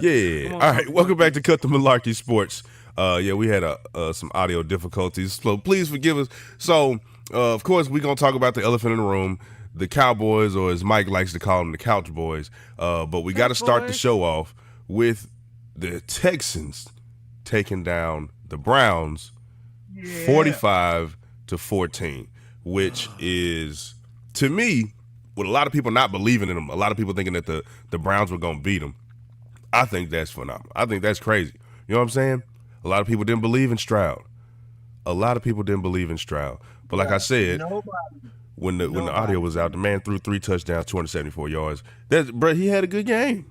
Yeah. All right. Welcome back to Cut the Malarkey Sports. Yeah, we had some audio difficulties, so please forgive us. So, of course, we're gonna talk about the elephant in the room, the Cowboys, or as Mike likes to call them, the Couch Boys. But we got to start the show off with the Texans taking down the Browns, 45-14, which is, to me, with a lot of people not believing in them, a lot of people thinking that the Browns were gonna beat them. I think that's phenomenal. I think that's crazy. You know what I'm saying? A lot of people didn't believe in Stroud. But like I said, when the audio was out, the man threw 3 touchdowns, 274 yards. Bro, he had a good game.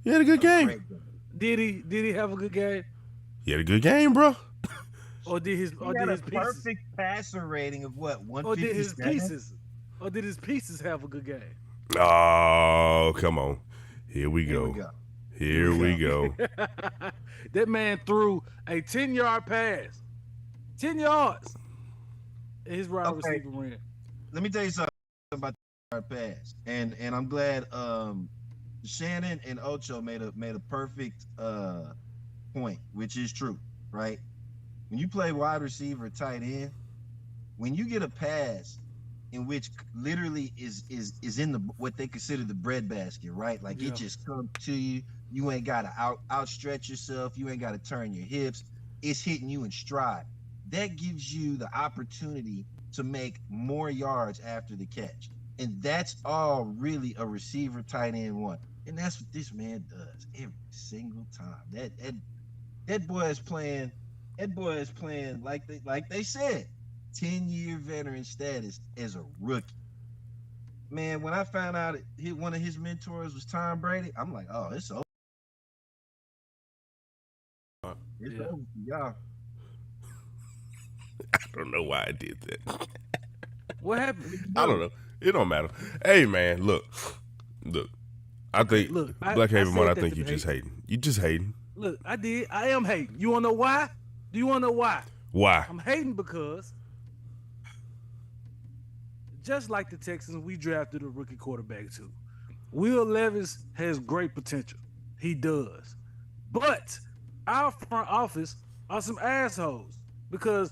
Did he have a good game? He had a good game, bro. Or did his pieces? Perfect passer rating of what? 157? Or did his pieces have a good game? Oh, come on. Here we go. That man threw a 10-yard pass. 10 yards. And his wide receiver ran. Let me tell you something about the pass. And I'm glad Shannon and Ocho made a perfect point, which is true, right? When you play wide receiver, tight end, when you get a pass in which literally is in the what they consider the breadbasket, right? Like it just comes to you. You ain't got to outstretch yourself. You ain't got to turn your hips. It's hitting you in stride. That gives you the opportunity to make more yards after the catch. And that's all really a receiver tight end want. And that's what this man does every single time. That boy is playing like they said, 10-year veteran status as a rookie. Man, when I found out one of his mentors was Tom Brady, I'm like, oh, it's over. It's over for y'all. I don't know why I did that. What happened? I don't know. It don't matter. Hey, man, look. I think Blackhaven Mon, I think you just hating. You just hating. Look, I did. I am hating. You want to know why? Do you want to know why? Why? I'm hating because just like the Texans, we drafted a rookie quarterback too. Will Levis has great potential. He does. But our front office are some assholes because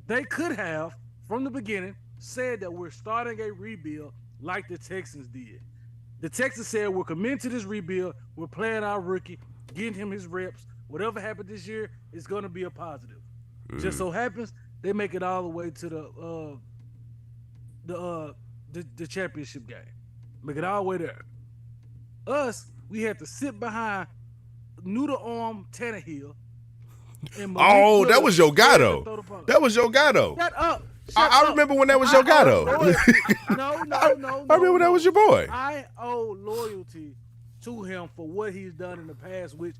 they could have, from the beginning, said that we're starting a rebuild like the Texans did. The Texans said we're committed to this rebuild. We're playing our rookie, getting him his reps. Whatever happened this year is going to be a positive. Just so happens they make it all the way to the championship game. Make it all the way there. Us, we had to sit behind noodle arm Tannehill. Oh, that was your guy though. That was your guy though. Shut up. I remember when that was your guy though. No. I remember that was your boy. I owe loyalty to him for what he's done in the past, which,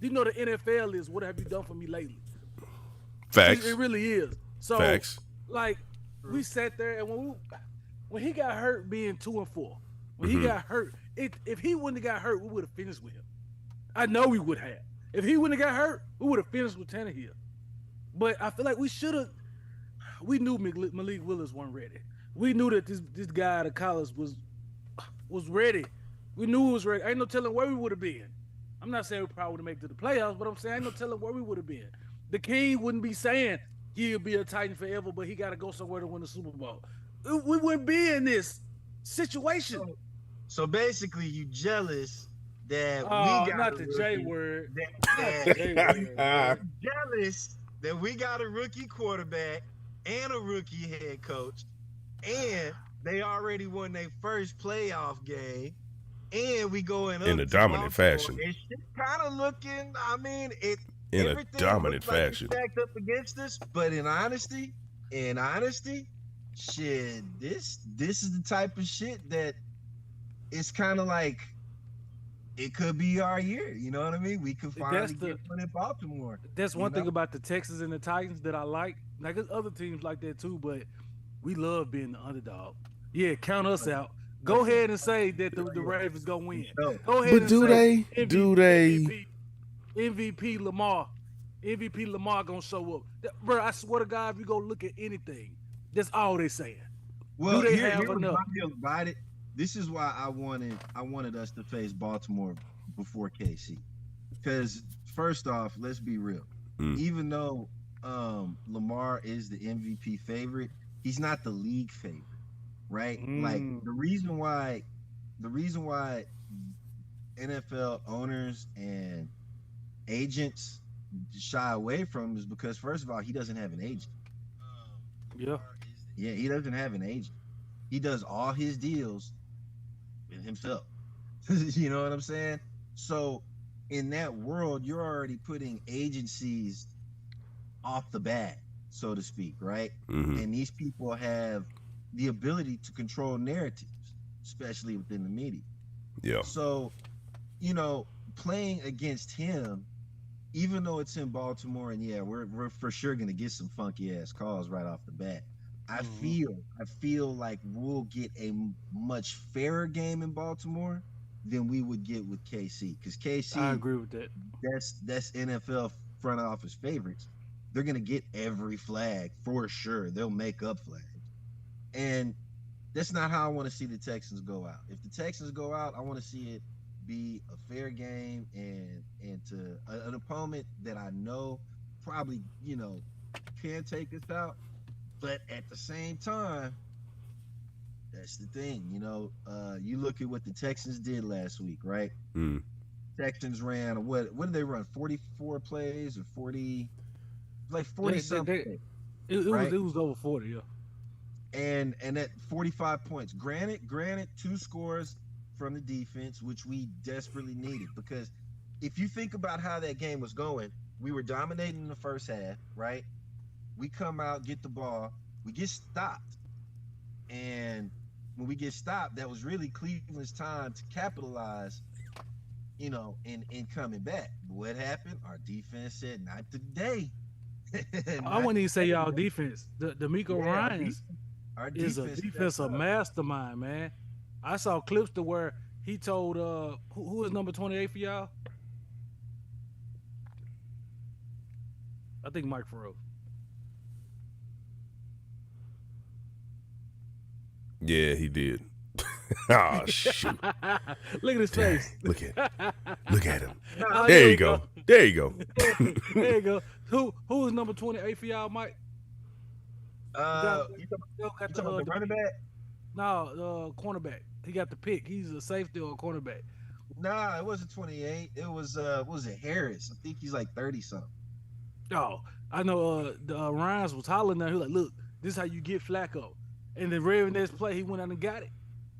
you know, the NFL is what have you done for me lately? Facts. It really is. So, facts. Like, we sat there and when he got hurt being 2-4, when he got hurt, if he wouldn't have got hurt, we would have finished with him. I know we would have. If he wouldn't have got hurt, we would have finished with Tannehill. But I feel like we knew Malik Willis wasn't ready. We knew that this guy out of college was ready. We knew he was ready. Ain't no telling where we would have been. I'm not saying we probably would have made it to the playoffs, but I'm saying ain't no telling where we would have been. The King wouldn't be saying he'll be a Titan forever, but he got to go somewhere to win the Super Bowl. We wouldn't be in this situation. So basically, you jealous that we got not the J word. Jealous that we got a rookie quarterback and a rookie head coach, and they already won their first playoff game, and we going up in a dominant fashion. It's kind of looking. I mean, in a dominant fashion. Stacked up against us, but in honesty, shit, this is the type of shit that it's kind of like it could be our year. You know what I mean? We could finally get one in Baltimore. That's one thing about the Texans and the Titans that I like. Like, there's other teams like that too, but we love being the underdog. Yeah, count us out. Go ahead and say that the Ravens gonna win. Go ahead. But do they? MVP Lamar gonna show up, bro. I swear to God, if you go look at anything, that's all they saying. Well, here's my deal about it. This is why I wanted us to face Baltimore before KC. Because first off, let's be real. Mm. Even though Lamar is the MVP favorite, he's not the league favorite, right? Like the reason why NFL owners and agents shy away from him is because first of all, he doesn't have an agent. Yeah. Yeah, he doesn't have an agent. He does all his deals with himself. You know what I'm saying? So in that world, you're already putting agencies off the bat, so to speak, right? Mm-hmm. And these people have the ability to control narratives, especially within the media. Yeah. So, playing against him, even though it's in Baltimore, and yeah, we're for sure gonna get some funky ass calls right off the bat. I feel like we'll get a much fairer game in Baltimore than we would get with KC, because KC, I agree with that. that's NFL front office favorites. They're gonna get every flag for sure. They'll make up flags, and that's not how I want to see the Texans go out. If the Texans go out, I want to see it be a fair game and to an opponent that I know probably can take us out. But at the same time, that's the thing. You look at what the Texans did last week, right? Mm. Texans ran what did they run? 44 plays or 40, like 40 something. It right? was over 40, yeah. And at 45 points. Granted, 2 scores from the defense, which we desperately needed, because if you think about how that game was going, we were dominating in the first half, right? We come out, get the ball, we get stopped. And when we get stopped, that was really Cleveland's time to capitalize, in coming back. But what happened? Our defense said, not today. I wouldn't even say y'all defense. The Miko Yeah, Ryans our is a defense defensive mastermind, man. I saw clips to where he told who is number 28 for y'all? I think Mike Farrell. Yeah, he did. Oh shoot! Look at his face. Look at him. Oh, There you go. There you go. There you go. Who is number 28 for y'all, Mike? you talking about the running back? No, cornerback. He got the pick. He's a safety or a cornerback. Nah, it wasn't 28. It was what was it, Harris? I think he's like 30 something. Oh, I know. The Ryans was hollering there. He was like, "Look, this is how you get Flacco." And the very next play, he went out and got it.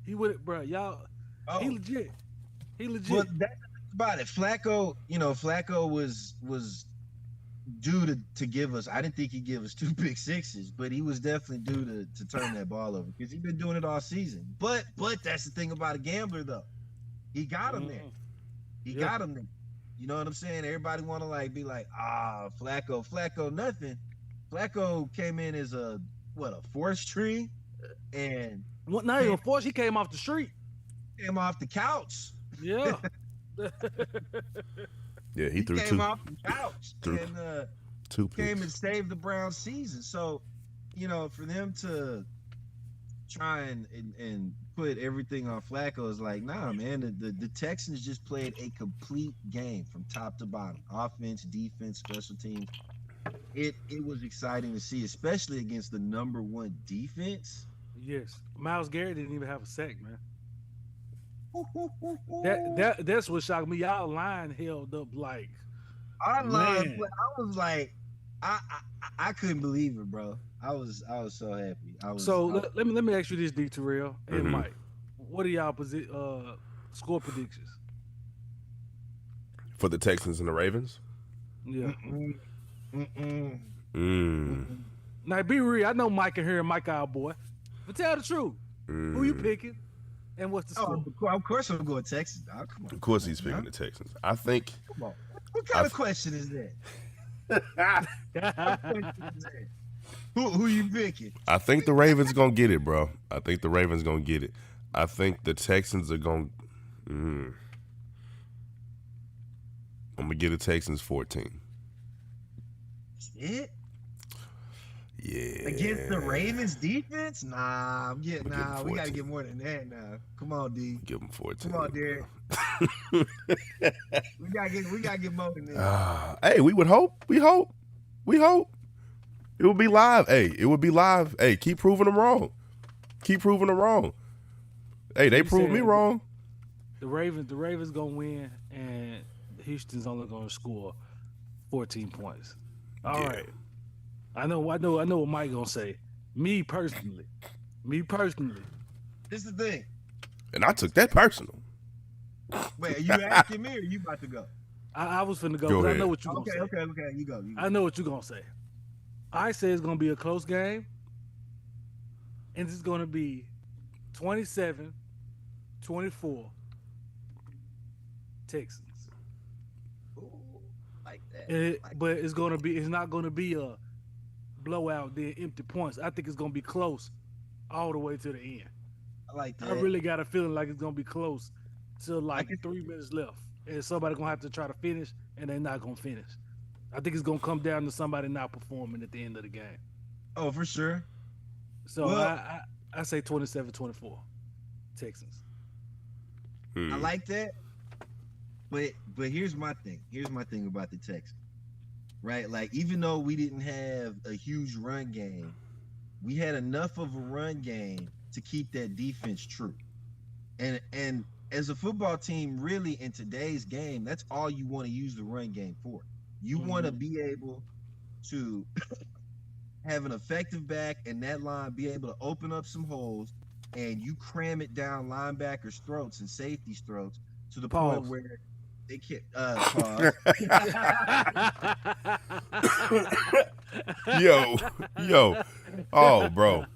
He went, bro. Y'all, he legit. He legit. Well, that's about it. Flacco was due to give us. I didn't think he'd give us 2 big sixes, but he was definitely due to turn that ball over, because he's been doing it all season. But that's the thing about a gambler, though. He got him there. He got him there. You know what I'm saying? Everybody want to be like, Flacco, nothing. Flacco came in as a 4th string, and what? Not even forced. He came off the street. Came off the couch. Yeah. Yeah, he threw came 2. off the couch and 2 picks. came and saved the Browns season. So, for them to try and put everything on Flacco is like, nah, man. The Texans just played a complete game from top to bottom. Offense, defense, special teams. It was exciting to see, especially against the number 1 defense. Yes. Myles Garrett didn't even have a sack, man. That's what shocked me. Y'all line held up like our line. I was like, I couldn't believe it, bro. I was so happy. Let me ask you this, D. Terrell and Mike. What are y'all score predictions for the Texans and the Ravens? Yeah. Mm. Now be real. I know Mike can hear Mike our boy, but tell the truth. Who you picking, and what's the score? Of course I'm going Texans, dog. Come on. Of course he's picking the Texans. I think. Come on. What kind of question is that? Who you picking? I think the Ravens gonna get it, bro. I think the Ravens gonna get it. I think the Texans are gonna. I'm gonna get the Texans 14. It? Yeah. Against the Ravens defense? Nah, Give him we gotta 14. get more than that now. Come on, D. Give him 14. Come on, Derek. We gotta get more than that. Hey, we would hope. We hope. It would be live. Hey, it would be live. Hey, keep proving them wrong. Hey, they proved me wrong. The Ravens gonna win, and Houston's only gonna score 14 points. All right. I know what Mike gonna say. Me personally. This is the thing. And I took that personal. Wait, are you asking me or are you about to go? I was finna go, Go but ahead. I know what you're gonna say. Okay. You go. I know what you're gonna say. I say it's gonna be a close game, and it's gonna be 27-24 Texans. Ooh, like that. But it's not gonna be a blowout, then empty points. I think it's gonna be close all the way to the end. I like that. I really got a feeling like it's gonna be close till like 3 minutes left, and somebody gonna have to try to finish, and they're not gonna finish. I think it's gonna come down to somebody not performing at the end of the game. Oh, for sure. So Well, I say 27-24 Texans. I like that. But here's my thing. Here's my thing about the Texans. Right? Like, even though we didn't have a huge run game, we had enough of a run game to keep that defense true. And as a football team, really in today's game, that's all you want to use the run game for. You want to be able to have an effective back and that line be able to open up some holes, and you cram it down linebackers' throats and safeties' throats to the point where they can't pause. Yo. Oh, bro.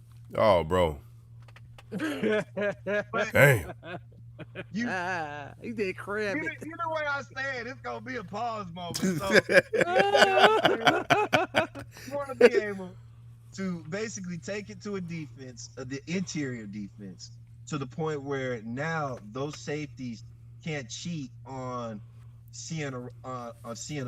Damn. He did crab it. You know what I said? It's gonna be a pause moment. So you want to be able to basically take it to a defense, the interior defense, to the point where now those safeties can't cheat on seeing a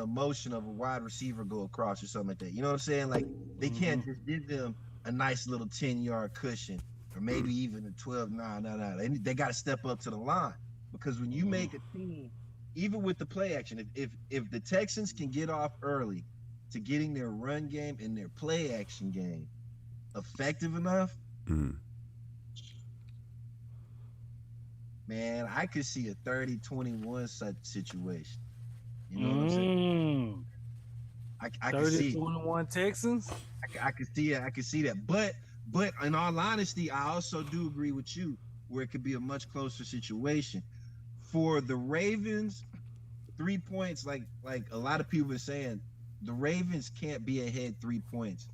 motion of a wide receiver go across or something like that. You know what I'm saying? Like, they can't just give them a nice little 10-yard cushion or maybe even a 12. No. They got to step up to the line, because when you make a team, even with the play action, if the Texans can get off early to getting their run game and their play action game effective enough, man, I could see a 30-21 such situation. You know what I'm saying? I could see 30-21 Texans. I could see it. I could see that. But in all honesty, I also do agree with you where it could be a much closer situation. For the Ravens, 3 points, like a lot of people are saying, the Ravens can't be ahead 3 points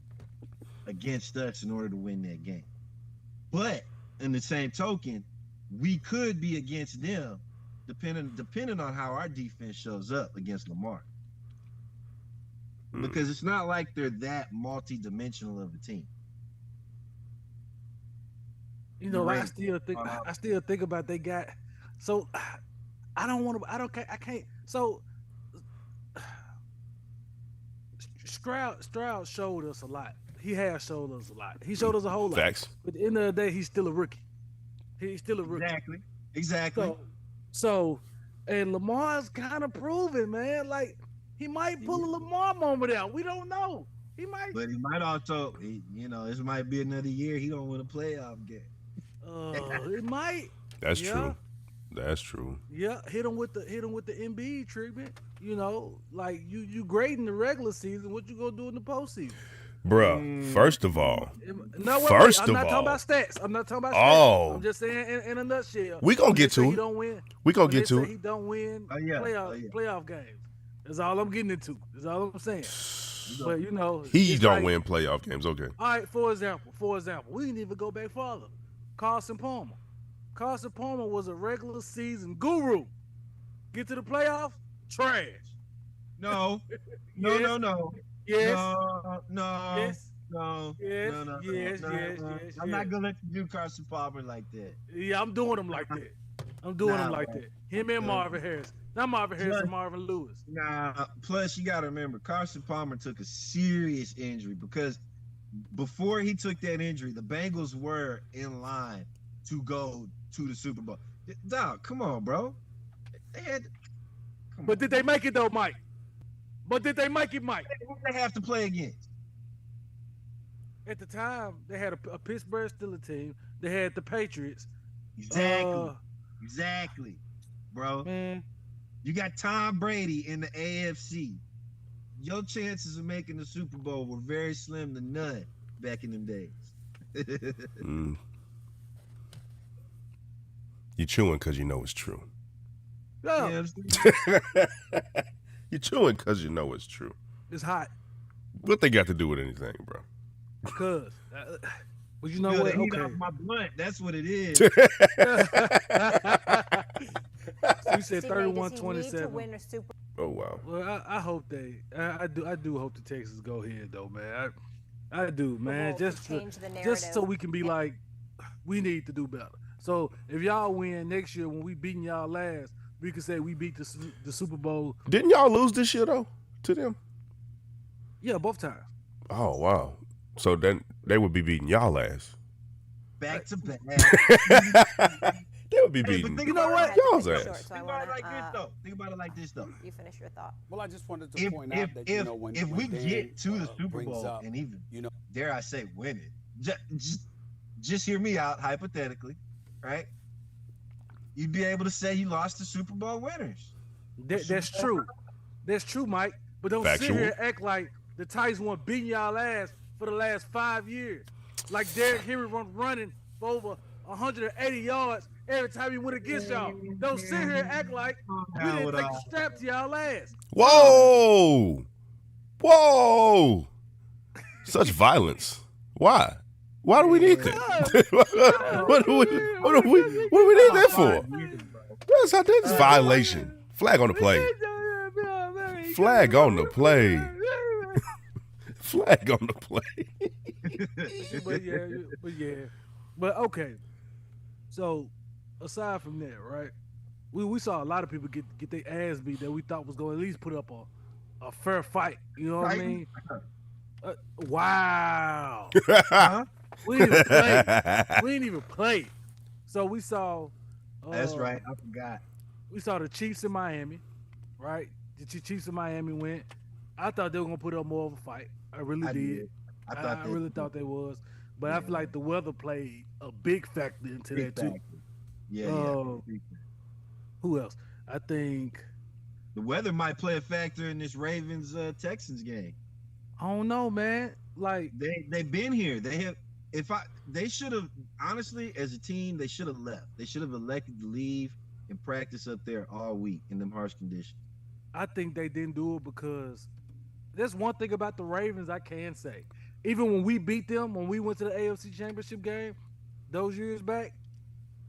against us in order to win that game. But in the same token, we could be against them depending on how our defense shows up against Lamar. Because it's not like they're that multi-dimensional of a team. You know, I still think about they got. So I can't. So Stroud showed us a lot. He has showed us a lot. He showed us a whole lot. Facts. But at the end of the day, he's still a rookie. He's still a rookie. Exactly. So and Lamar's kind of proven, man. Like, he might pull a Lamar moment out. We don't know. He might. But he might also, this might be another year he don't win a playoff game. It might. That's true. That's true. Yeah, hit him with the Embiid treatment. You know, like you great in the regular season. What you gonna do in the postseason? Bruh, first of all. I'm not talking about stats. I'm just saying in a nutshell. We gonna get to it. He don't win. We gonna get to it. He don't win playoff games. That's all I'm getting into. That's all I'm saying. But he don't win playoff games. Okay. All right. For example, we didn't even go back farther. Carson Palmer. Carson Palmer was a regular season guru. Get to the playoffs, trash. No. Yes. No. Yes. Yes. No. Yes. No. Yes. I'm not gonna let you do Carson Palmer like that. Yeah, I'm doing him like that. Him and Marvin Harris. Not Marvin Harris and Marvin Lewis. Nah. Plus, you gotta remember, Carson Palmer took a serious injury because before he took that injury, the Bengals were in line to go to the Super Bowl. Dog, come on, bro. They had. But did they make it though, Mike? But did they make it, Mike? Who they have to play against? At the time, they had a Pittsburgh Steelers team. They had the Patriots. Exactly, bro. Man, You got Tom Brady in the AFC. Your chances of making the Super Bowl were very slim to none back in them days. You chewing because you know it's true. no, Yeah, You chewing because you know it's true. it's hot. What they got to do with anything, bro? Because, but you know Feel what? the heat Okay. off my blunt. That's what it is. So you said Does he need to 31-27. win a Super Oh wow. Well, I hope I do hope the Texans go ahead though, man. I do, man. Bowl to Just change the so narrative? we can be like, we need to do better. So if y'all win next year when we beating y'all last, we can say we beat the Super Bowl. Didn't y'all lose this year though to them? Yeah, both times. Oh wow. So then they would be beating y'all ass. Back to back. They would be Hey, but beating think You know about what? it. y'all's Short, ass. so I Think about it wanna, like this though. Think about it like this though. you finish your thought. Well, I just wanted to point out If that, you know, when if we Dan, get to the Super brings Bowl up, and even you know, dare I say win it, just hear me out hypothetically, right? You'd be able to say you lost the Super Bowl winners. That's true. That's true, Mike. But don't Factual. sit here and act like the Titans want beating y'all ass for the last 5 years. Like Derrick Henry running for over 180 yards every time he went against y'all. Don't sit here and act like we didn't take a strap to y'all ass. Whoa! Whoa! Such violence. Why? Why do we need that? what do we need that for? That's violation. Flag on the play. Flag on the play. Flag on the play. But okay. So aside from that, right? We saw a lot of people get their ass beat that we thought was going to at least put up a fair fight. You know what I mean? Wow. We didn't even play. We didn't even play. So we saw. That's right. I forgot. We saw the Chiefs in Miami, right? The Chiefs in Miami went. I thought they were gonna put up more of a fight. I really did. I really thought they was, but I feel like the weather played a big factor into that too. Yeah. Who else? I think The weather might play a factor in this Ravens Texans game. I don't know, man. Like They've been here. They should have honestly, as a team, they should have left. They should have elected to leave and practice up there all week in them harsh conditions. I think they didn't do it because there's one thing about the Ravens I can say. Even when we beat them, when we went to the AFC Championship game those years back,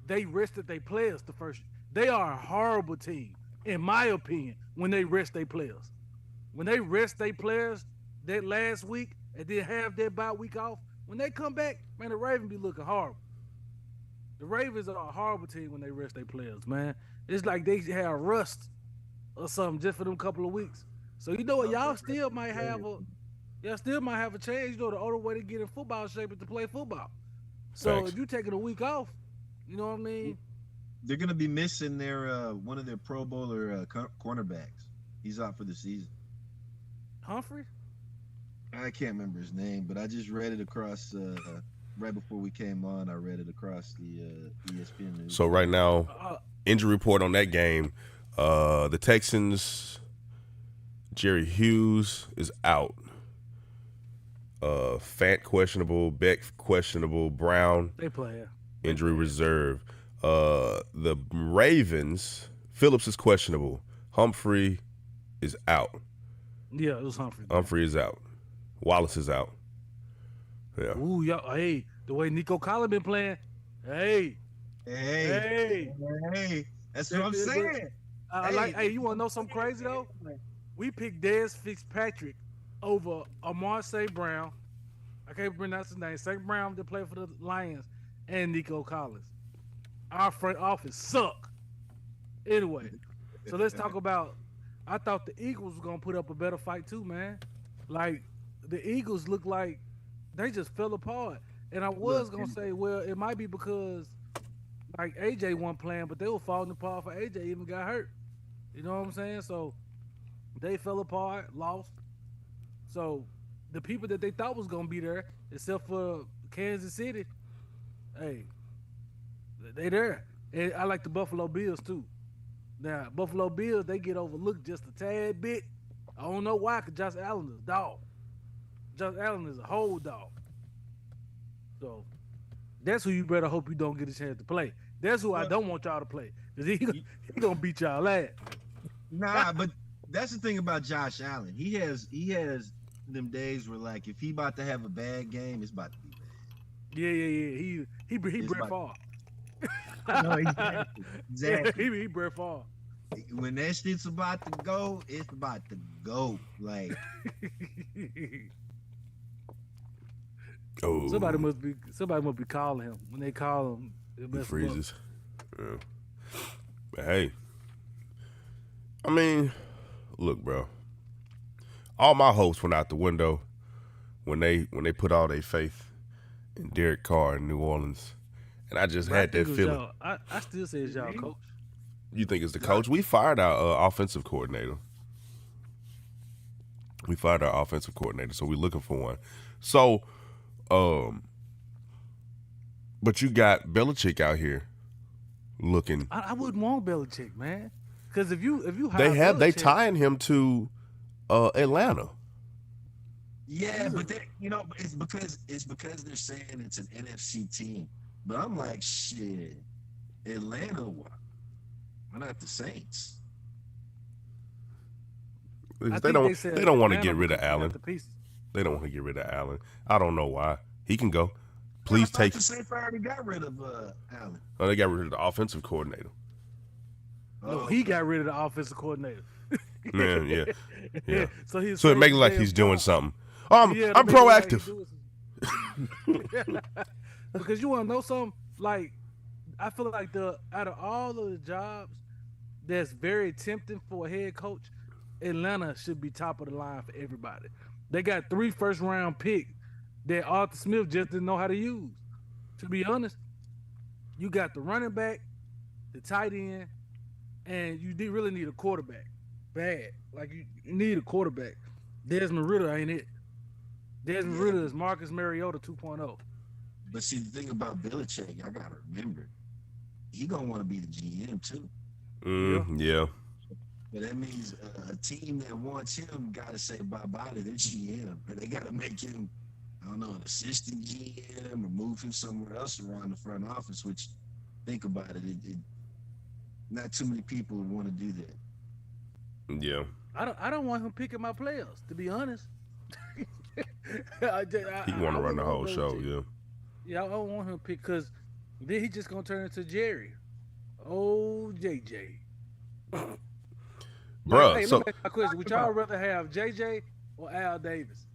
they rested their players the first. They are a horrible team, in my opinion, when they rest their players. When they rest their players that last week and then have their bye week off, when they come back, man, the Ravens be looking horrible. The Ravens are a horrible team when they rest their players, man. It's like they have rust or something just for them couple of weeks. So you know what, y'all still might have a chance. You know, the only way to get in football shape is to play football. So Thanks. if you taking a week off, you know what I mean? They're gonna be missing their one of their Pro Bowler cornerbacks. He's out for the season. Humphrey? I can't remember his name, but I just read it across right before we came on. I read it across the ESPN news. So right now, injury report on that game. The Texans, Jerry Hughes is out. Fant questionable, Beck questionable, Brown They play. injury reserve. The Ravens, Phillips is questionable. Humphrey is out. Yeah, it was Humphrey. Humphrey is out. Wallace is out. Yeah. Ooh, y'all, hey, the way Nico Collins been playing, hey, hey, that's what I'm saying. Hey, you want to know something crazy though? We picked Dez Fitzpatrick over Amar St. Brown. I can't pronounce his name. St. Brown that played for the Lions and Nico Collins. Our front office suck. Anyway, so let's talk about. I thought the Eagles were gonna put up a better fight too, man. Like the Eagles look like They just fell apart. And I was gonna say, well, it might be because like AJ wasn't playing, but they were falling apart for AJ even got hurt. You know what I'm saying? So they fell apart, lost. So the people that they thought was gonna be there, except for Kansas City, hey, they there. And I like the Buffalo Bills too. Now Buffalo Bills they get overlooked just a tad bit. I don't know why, cause Josh Allen is a dog. Josh Allen is a whole dog. So that's who you better hope you don't get a chance to play. That's who I don't want y'all to play, cause he gonna beat y'all ass. Nah, but that's the thing about Josh Allen. He has them days where like if he about to have a bad game, it's about to be bad. Yeah. He Brett Favre. No, exactly. Exactly. He Brett Favre. When that shit's about to go, it's about to go. Like Oh, somebody must be calling him. When they call him, he freezes. Yeah. But hey, I mean, look, bro. All my hopes went out the window when they put all their faith in Derek Carr in New Orleans, and I just had that feeling. I still say it's y'all coach. You think it's the coach? We fired our offensive coordinator. So we're looking for one. So, but you got Belichick out here looking. I wouldn't want Belichick, man, because if you hire they Belichick, tying him to Atlanta. yeah, but it's because they're saying it's an NFC team. But I'm like, shit, Atlanta, why not the Saints? They don't want to get rid of Allen. They don't want to get rid of Allen. I don't know why. He can go. Please take. The Saints already got rid of Allen. Oh, they got rid of the offensive coordinator. No, he got rid of the offensive coordinator. Man, yeah. So it makes it like he's doing something. I'm make proactive. Because you want to know something? Like, I feel like out of all of the jobs that's very tempting for a head coach, Atlanta should be top of the line for everybody. They got 3 first-round picks that Arthur Smith just didn't know how to use. To be honest, you got the running back, the tight end, and you really need a quarterback. Bad. Like, you need a quarterback. Desmond Ritter ain't it. Desmond Ritter is Marcus Mariota 2.0. But see, the thing about Belichick, I gotta remember, he gonna want to be the GM too. Yeah. But that means a team that wants him gotta say bye-bye to their GM. But they gotta make him, I don't know, an assistant GM or move him somewhere else around the front office, which, think about it, not too many people would want to do that. Yeah. I don't want him picking my players, to be honest. He want to run the whole show, yeah. Yeah, I don't want him to pick because then he just gonna turn into Jerry. Oh, JJ. Bruh, hey, so let me ask you a question. Would y'all rather have JJ or Al Davis?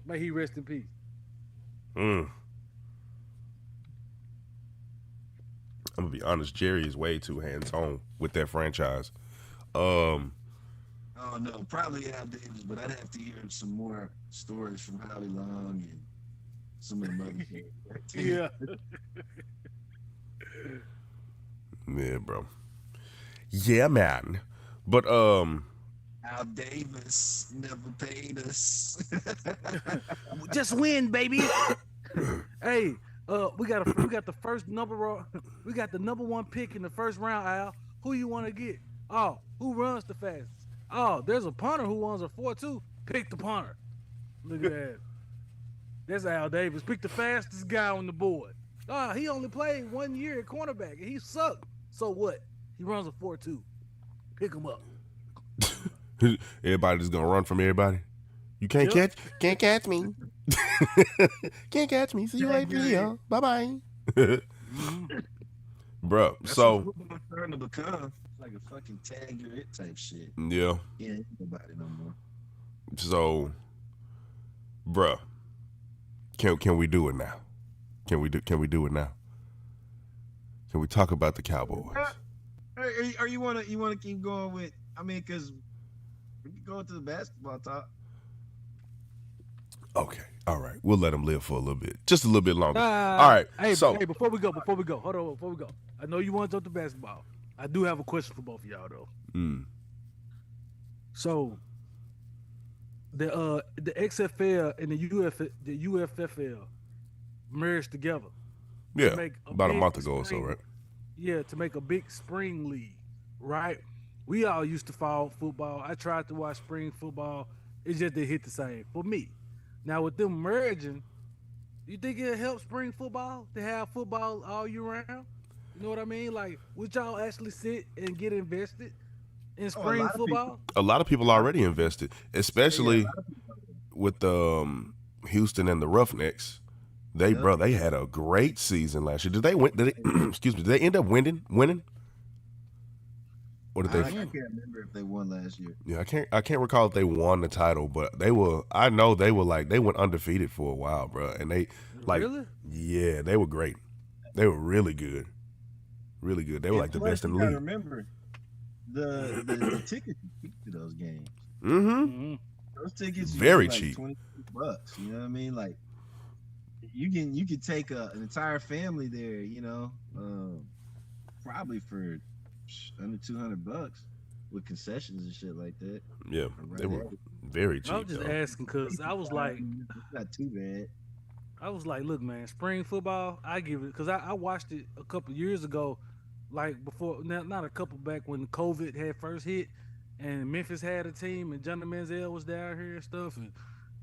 May he rest in peace. I'm gonna be honest, Jerry is way too hands-on with that franchise. Oh no, probably Al Davis, but I'd have to hear some more stories from Howie Long and some of the other things. Yeah. Yeah, bro. Yeah, man. But Al Davis never paid us. Just win, baby. Hey, we got the we got the number 1 pick in the first round, Al. Who you want to get? Oh, who runs the fastest? Oh, there's a punter who runs a 4.2. Pick the punter. Look at that. That's Al Davis. Pick the fastest guy on the board. Oh, he only played 1 year at cornerback and he sucked. So what? He runs a 4.2. Pick him up. Everybody's gonna run from everybody. You can't catch me. Can't catch me. See you later. Bye bye. Bro, that's so what I'm starting to become like a fucking tag your it type shit. Yeah, nobody no more. So, bruh, can we do it now? Can we do it now? Can we talk about the Cowboys? Or you wanna keep going with? I mean, because we can go into the basketball talk. Okay. All right. We'll let him live for a little bit. Just a little bit longer. Nah, All right. Hey, So, hey, before we go, hold on, before we go. I know you want to jump to basketball. I do have a question for both of y'all though. So the XFL and the UFFL merged together. yeah, make about a big month ago or so, spring- right? Yeah, to make a big spring league, right? We all used to follow football. I tried to watch spring football. It just didn't hit the same for me. Now with them merging, you think it helps spring football to have football all year round? You know what I mean? Like, would y'all actually sit and get invested in Oh, a spring lot of people. football? A lot of people already invested, Yeah, a especially lot of people. with Houston and the Roughnecks. They Yep. they had a great season last year. Did they win? Did they, excuse me? Did they end up winning? Or did I they? can't remember if they won last year. Yeah, I can't recall if they won the title, but they were. I know they were like they went undefeated for a while, bro. And they like, Really? yeah, they were great. They were really good, really good. They were And like the plus, best in you the gotta league. remember the tickets are cheap to those games. Mm-hmm. Mm-hmm. Those tickets are Very like cheap. $20. You know what I mean? Like you can take an entire family there. Probably for under $200 with concessions and shit like that. Yeah, they were very cheap. I was just though. asking because I was like, it's not too bad. look, man, spring football, I give it because I watched it a couple years ago, like before, not a couple back when COVID had first hit, and Memphis had a team, and Johnny Manziel was down here and stuff, and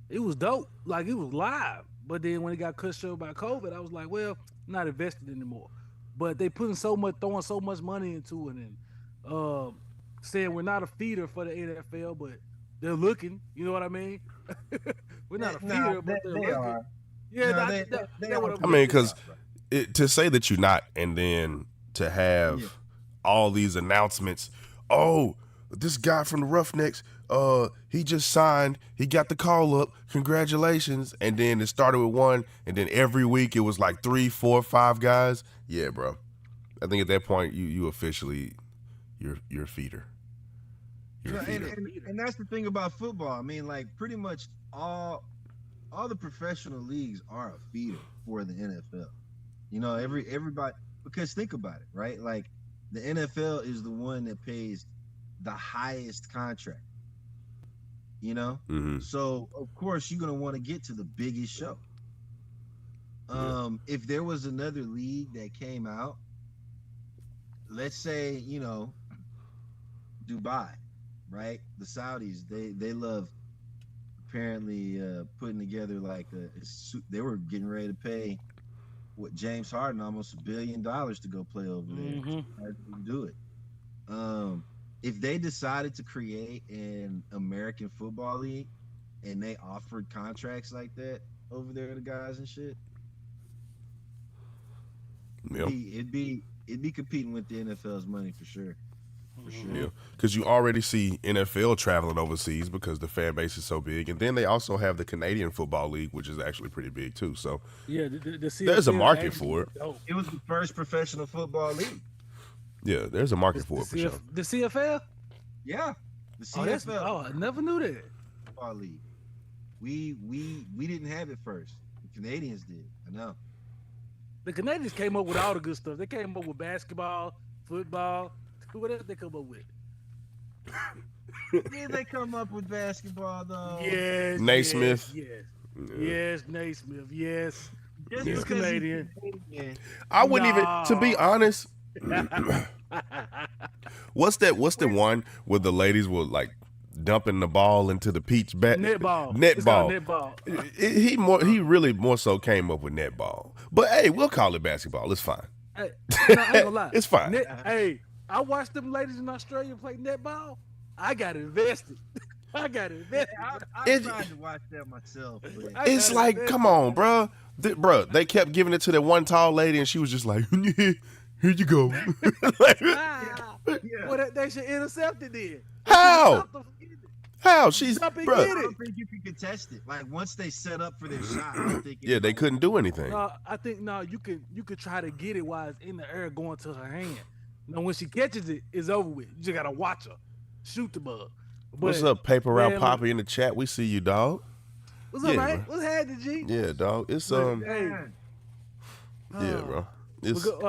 it was dope, like it was live. But then when it got cut short by COVID, I was like, well, I'm not invested anymore. But they throwing so much money into it, and saying we're not a feeder for the NFL, but they're looking. You know what I mean? We're not a feeder, but they're they looking. are. Yeah, No, that's they what are. I'm I mean, because to say that you're not, and then to have Yeah. all these announcements. Oh, this guy from the Roughnecks, he just signed. He got the call up. Congratulations! And then it started with one, and then every week it was like 3, 4, 5 guys. Yeah, bro. I think at that point you officially you're a feeder. You're a Yeah, feeder. and that's the thing about football. I mean, like pretty much all the professional leagues are a feeder for the NFL. Everybody, because think about it, right? Like the NFL is the one that pays the highest contract. Mm-hmm. So of course you're gonna want to get to the biggest show. If there was another league that came out, let's say, Dubai, right? The Saudis, they love apparently putting together like they were getting ready to pay what James Harden almost $1 billion to go play over there. Mm-hmm. How did they do it? If they decided to create an American football league and they offered contracts like that over there to guys and shit, Yeah. it'd be competing with the NFL's money for sure. For sure. Yeah, because you already see NFL traveling overseas because the fan base is so big, and then they also have the Canadian Football League, which is actually pretty big too. So Yeah, the there's a CFL market actually for it. dope. It was the first professional football league. Yeah, there's a market for it for sure. The CFL? Yeah, the Oh, CFL I never knew that. football league. We didn't have it first. The Canadians did. I know. The Canadians came up with all the good stuff. They came up with basketball, football. What else they come up with? Did they come up with basketball though? Yes, Naismith. Yes, Naismith. Yes. Just Yeah. because Canadian. he's Canadian. I wouldn't even, to be honest. What's the one where the ladies were like dumping the ball into the peach bat? Netball. It's called Netball. netball. He really more so came up with netball. But hey, we'll call it basketball. It's fine. Hey, I ain't gonna lie. It's fine. Hey, I watched them ladies in Australia play netball. I got invested. I tried to watch that myself. But It's like, come on, bro. They kept giving it to that one tall lady, and she was just like, here you go. Well, they should intercept it then. How? She's, Jump and bro. get I it. don't think you can contest it. Like once they set up for their shot, I don't think. Yeah, they couldn't do anything. I think you could try to get it while it's in the air going to her hand. When she catches it, it's over with. You just gotta watch her shoot the bug. What's up, Paper Route man, Papi in the chat? We see you, dog. What's up, Yeah, man? bro. What's happening, G? Yeah, dog. It's Look, hey, yeah, bro. we It's could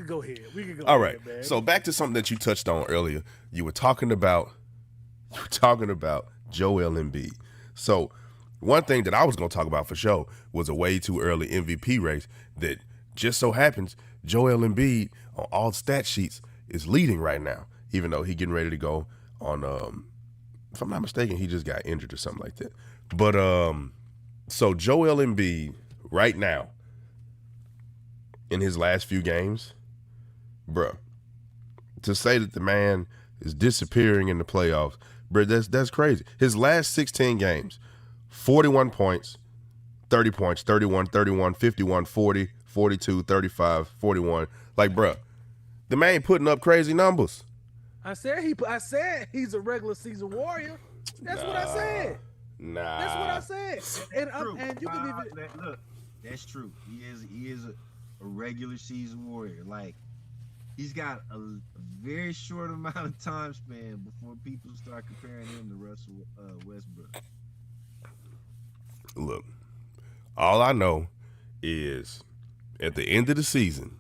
go ahead. We could go all right. ahead, man. So back to something that you touched on earlier. You were talking about Joel Embiid. So one thing that I was gonna talk about for sure was a way too early MVP race that just so happens Joel Embiid on all stat sheets is leading right now, even though he getting ready to go on if I'm not mistaken, he just got injured or something like that. But so Joel Embiid right now in his last few games, bruh, to say that the man is disappearing in the playoffs, bruh, that's crazy. His last 16 games, 41 points, 30 points, 31, 31, 51, 40, 42, 35, 41. Like, bruh, the man putting up crazy numbers. I said he's a regular season warrior. That's what I said. Nah. That's what I said. And you can even look. That's true. He is a regular season warrior. Like, he's got a very short amount of time span before people start comparing him to Russell Westbrook. Look, all I know is at the end of the season,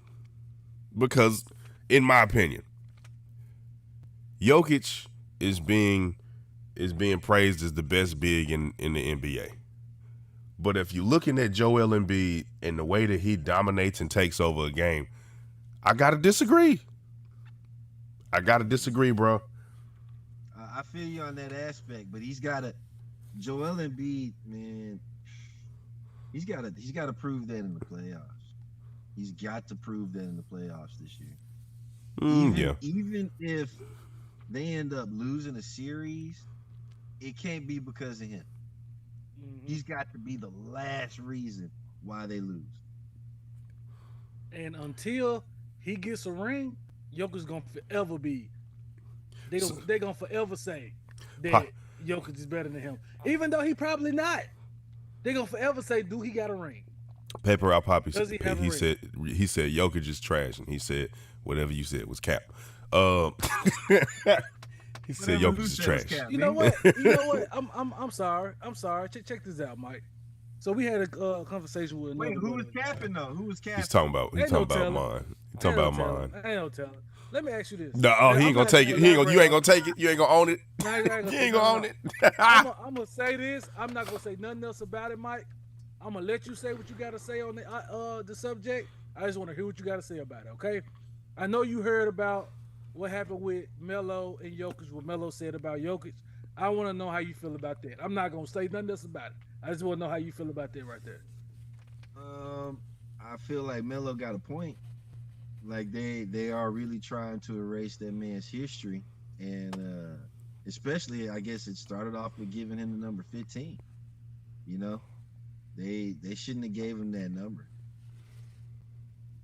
because in my opinion, Jokic is being praised as the best big in the NBA. But if you're looking at Joel Embiid and the way that he dominates and takes over a game, I gotta disagree. Bro. I feel you on that aspect, but Joel Embiid, man. He's got to prove that in the playoffs. He's got to prove that in the playoffs this year. Even if they end up losing a series, it can't be because of him. Mm-hmm. He's got to be the last reason why they lose. And until he gets a ring, Jokic's gonna forever be. They're gonna forever say that Jokic is better than him, even though he probably not. They're gonna forever say, "Do he got a ring?" Paper out, Papi. He said Jokic is trash, and he said whatever you said was cap. He said Jokic is trash. You know what? I'm sorry. Check this out, Mike. So we had a conversation with. Wait, who was capping though? Who was capping? He's talking about mine. He's talking about mine. Ain't no telling. Let me ask you this. No, he ain't gonna take it. You ain't gonna take it. You ain't gonna own it. You ain't gonna own it. I'm gonna say this. I'm not gonna say nothing else about it, Mike. I'm gonna let you say what you gotta say on the subject. I just want to hear what you gotta say about it. Okay? I know you heard about what happened with Melo and Jokic. What Melo said about Jokic. I want to know how you feel about that. I'm not gonna say nothing else about it. I just want to know how you feel about that right there. I feel like Melo got a point. Like they are really trying to erase that man's history, and especially I guess it started off with giving him the number 15. You know, they shouldn't have gave him that number.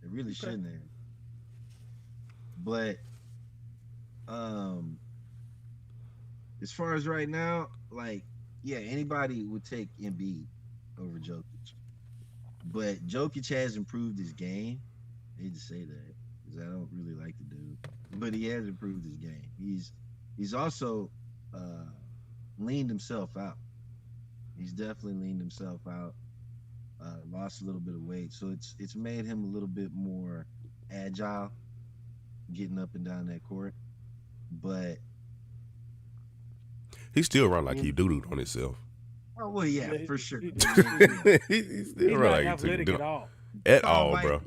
They really shouldn't have. But as far as right now, like, yeah, anybody would take Embiid over Jokic. But Jokic has improved his game. I hate to say that because I don't really like the dude, but he has improved his game. He's also leaned himself out. He's definitely leaned himself out. Lost a little bit of weight, so it's made him a little bit more agile, getting up and down that court. But he still run like he doo-dooed on himself. Oh well, yeah, for sure. He still run like he athletic at all, bro.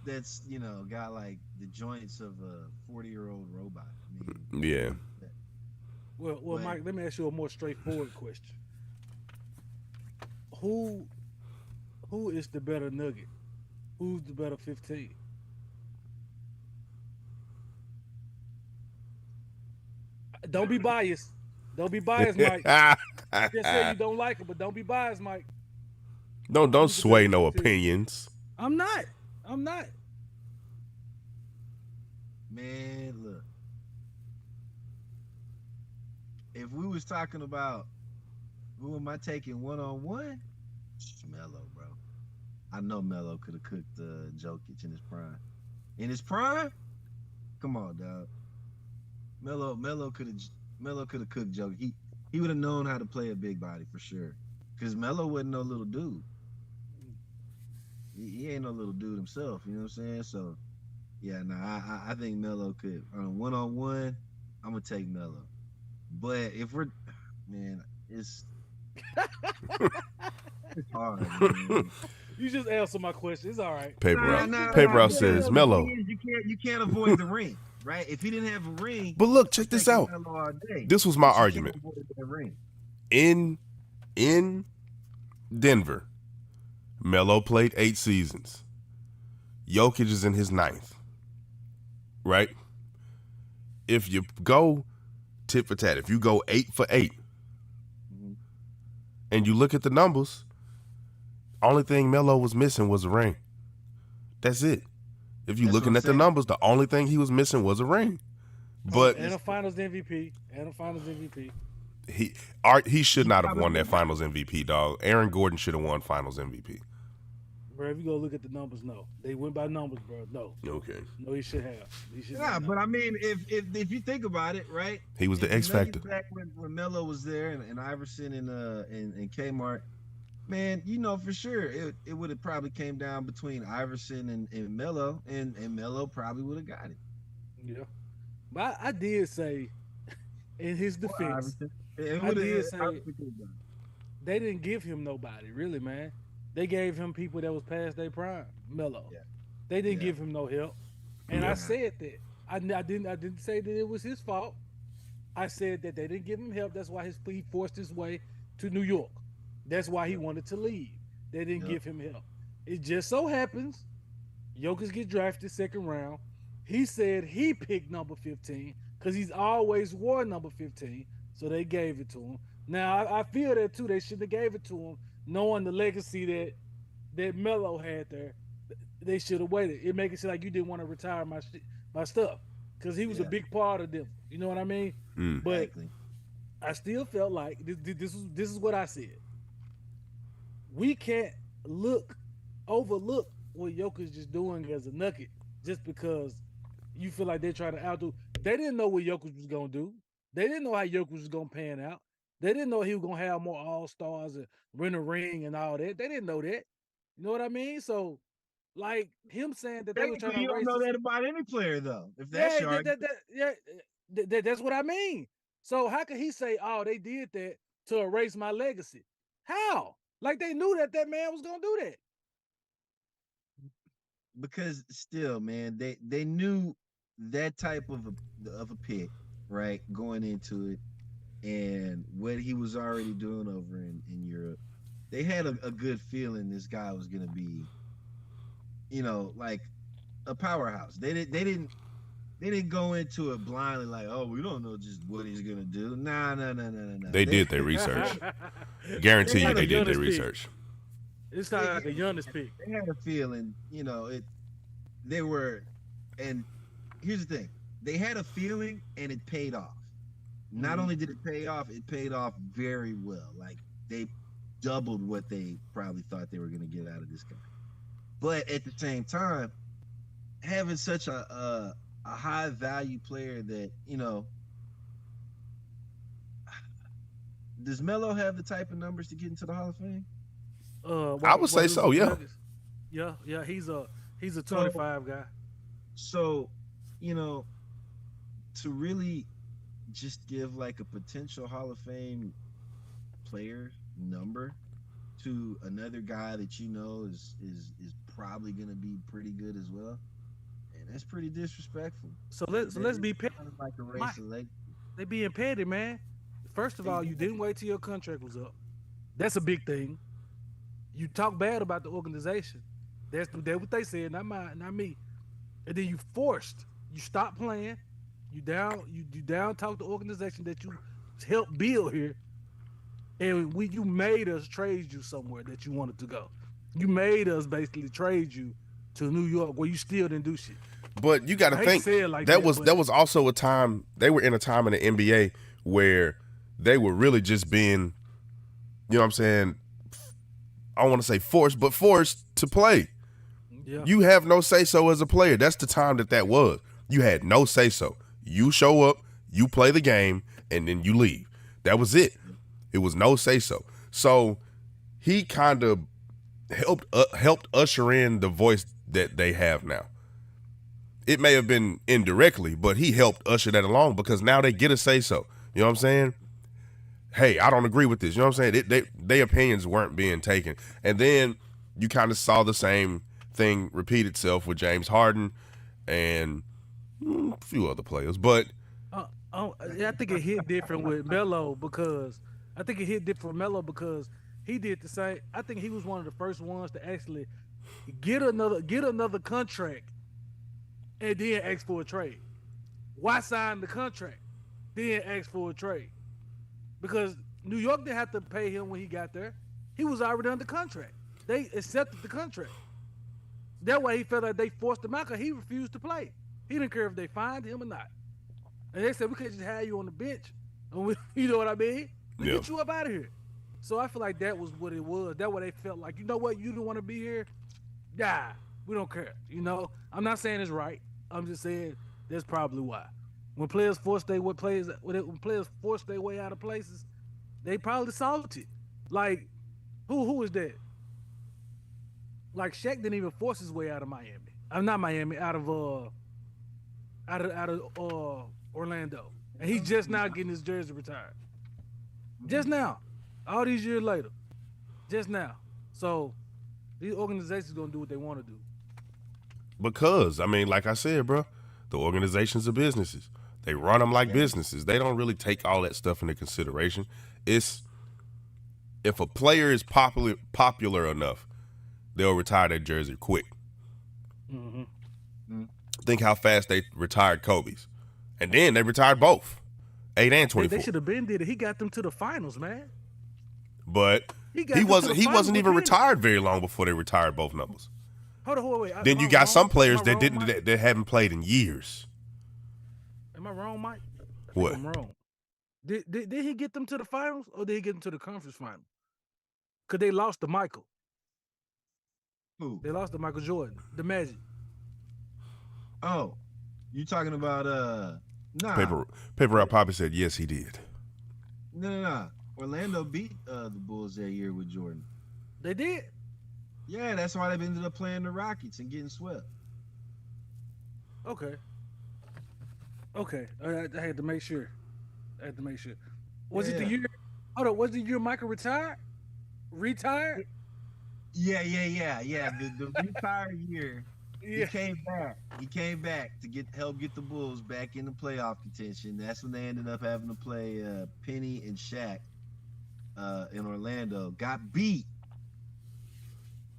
That's got like the joints of a 40-year-old robot. I mean, yeah. Well, Mike, let me ask you a more straightforward question. Who is the better Nugget? Who's the better 15? Don't be biased. Don't be biased, Mike. Just say you don't like it, but don't be biased, Mike. Don't sway no opinions. I'm not. Man, look. If we was talking about who am I taking one-on-one, Melo, bro. I know Melo could have cooked Jokic in his prime. In his prime? Come on, dog. Melo could have cooked Jokic. He would have known how to play a big body for sure. because Melo wasn't no little dude. He ain't no little dude himself. You know what I'm saying? So, yeah, I think Melo could on a one-on-one. I'm gonna take Melo. But if we're, man, it's hard. Man. You just answer my question. It's all right. Paper Route says Melo. You can't avoid the ring, right? If he didn't have a ring, But look, check this out. This was my argument. In Denver, Melo played 8 seasons. Jokic is in his 9th. Right? If you go tit for tat, if you go 8 for 8, and you look at the numbers, only thing Melo was missing was a ring. That's it. If you're looking at the numbers, the only thing he was missing was a ring. But and a Finals MVP. He should not have won that Finals MVP, dog. Aaron Gordon should have won Finals MVP. Bro, if you go look at the numbers, no. They went by numbers, bro. No. Okay. No, he should have. But I mean, if you think about it, right? He was the X factor. Back when Melo was there and Iverson and Kmart, man, you know for sure it would have probably came down between Iverson and Melo, and Melo probably would have got it. Yeah. But I did say, in his defense, they didn't give him nobody, really, man. They gave him people that was past their prime, Melo. Yeah. They didn't give him no help. And I said that. I didn't say that it was his fault. I said that they didn't give him help. That's why he forced his way to New York. That's why he wanted to leave. They didn't give him help. It just so happens Jokic get drafted 2nd round. He said he picked number 15 because he's always wore number 15, so they gave it to him. Now, I feel that, too. They shouldn't have gave it to him, knowing the legacy that Melo had there. They should have waited. It makes it seem like you didn't want to retire my stuff because he was a big part of them. You know what I mean? But I still felt like this is what I said. We can't overlook what Jokic is doing as a nugget just because you feel like they're trying to outdo. They didn't know what Jokic was going to do. They didn't know how Jokic was going to pan out. They didn't know he was going to have more all-stars and win a ring and all that. They didn't know that. You know what I mean? So, like, him saying that they were trying to... You don't know that about any player, though, if that's your argument. That's what I mean. So how could he say, oh, they did that to erase my legacy? How? Like, they knew that man was going to do that. Because still, man, they knew that type of a pick, right, going into it, and what he was already doing over in Europe. They had a good feeling this guy was going to be, like a powerhouse. They didn't go into it blindly like, oh, we don't know just what he's going to do. Nah. They did their research. Guarantee you they did their research. It's not like a youngest pick. They had a feeling, they were, and here's the thing. They had a feeling and it paid off. Not only did it pay off, it paid off very well. Like, they doubled what they probably thought they were going to get out of this guy. But at the same time, having such a high value player that, does Melo have the type of numbers to get into the Hall of Fame? I would say so, yeah. Yeah, he's a 25 guy. So, to really just give like a potential Hall of Fame player number to another guy that is probably gonna be pretty good as well, and that's pretty disrespectful. So let's be petty. Like a race of legacy. They being petty, man. First of all, you didn't wait till your contract was up. That's a big thing. You talk bad about the organization. That's what they said, not me. And then you stopped playing. You down talk the organization that you helped build here. And you made us trade you somewhere that you wanted to go. You made us basically trade you to New York where you still didn't do shit. But you got to think that was also a time, they were in a time in the NBA where they were really just being, you know what I'm saying, I don't want to say forced to play. Yeah. You have no say-so as a player. That's the time that was. You had no say-so. You show up, you play the game, and then you leave. That was it. It was no say-so. So he kind of helped usher in the voice that they have now. It may have been indirectly, but he helped usher that along because now they get a say so. You know what I'm saying? Hey, I don't agree with this. You know what I'm saying? Their opinions weren't being taken. And then you kind of saw the same thing repeat itself with James Harden and a few other players. But I think it hit different with Melo because he did the same. I think he was one of the first ones to actually get another contract and then ask for a trade. Why sign the contract, then ask for a trade? Because New York didn't have to pay him when he got there. He was already under contract. They accepted the contract. That way he felt like they forced him out because he refused to play. He didn't care if they fined him or not. And they said, we can't just have you on the bench. You know what I mean? We get you up out of here. So I feel like that was what it was. That way they felt like, you know what, you don't want to be here? Yeah, we don't care. You know, I'm not saying it's right. I'm just saying that's probably why. When players force their way out of places, they probably salty. Like, who is that? Like Shaq didn't even force his way out of Miami. I'm not Miami, out of Orlando, and he's just now getting his jersey retired. Just now, all these years later, just now. So these organizations gonna do what they want to do. Because I mean, like I said, bro, the organizations are businesses. They run them like businesses. They don't really take all that stuff into consideration. It's if a player is popular enough, they'll retire that jersey quick. Think how fast they retired Kobe's. And then they retired both, 8 and 24. They should have been did it. He got them to the finals, man. But he wasn't even retired very long before they retired both numbers. Hold on, wait. Then you got some players that haven't played in years. Am I wrong, Mike? What? I'm wrong. Did he get them to the finals or did he get them to the conference final? Because they lost to Michael. Who? They lost to Michael Jordan, the Magic. Oh, you talking about nah. Paper Route Papi said yes, he did. No. Orlando beat the Bulls that year with Jordan. They did. Yeah, that's why they ended up playing the Rockets and getting swept. Okay. I had to make sure. Was it the year? Hold on. Was the year Michael retired? Yeah. The retired year. Yeah. He came back to help get the Bulls back in the playoff contention. That's when they ended up having to play Penny and Shaq in Orlando. Got beat.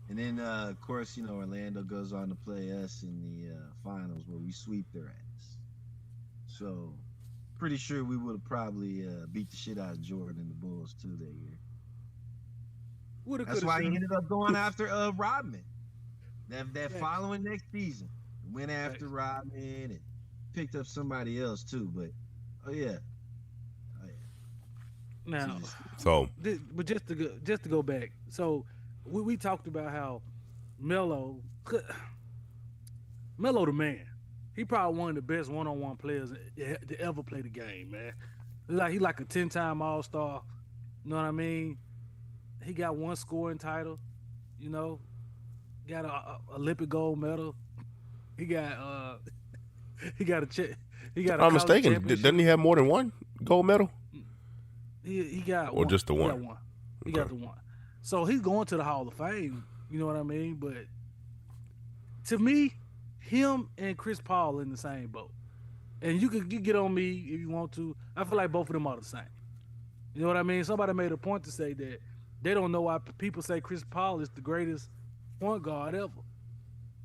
And then, of course, Orlando goes on to play us in the finals where we sweep their ass. So, pretty sure we would have probably beat the shit out of Jordan and the Bulls, too, that year. That's why he ended up going after Rodman. That following next season, went after Rodman and picked up somebody else, too. But, Now, but just to go back, so we talked about how Melo the man. He probably one of the best one-on-one players to ever play the game, man. He like a 10-time All-Star. You know what I mean? He got one scoring title. Got a Olympic gold medal. He got a check. He got. I'm mistaken. Doesn't he have more than one gold medal? He got or one. Just the one. He got one. He got the one. So he's going to the Hall of Fame. You know what I mean? But to me, him and Chris Paul in the same boat. And you get on me if you want to. I feel like both of them are the same. You know what I mean? Somebody made a point to say that they don't know why people say Chris Paul is the greatest point guard ever.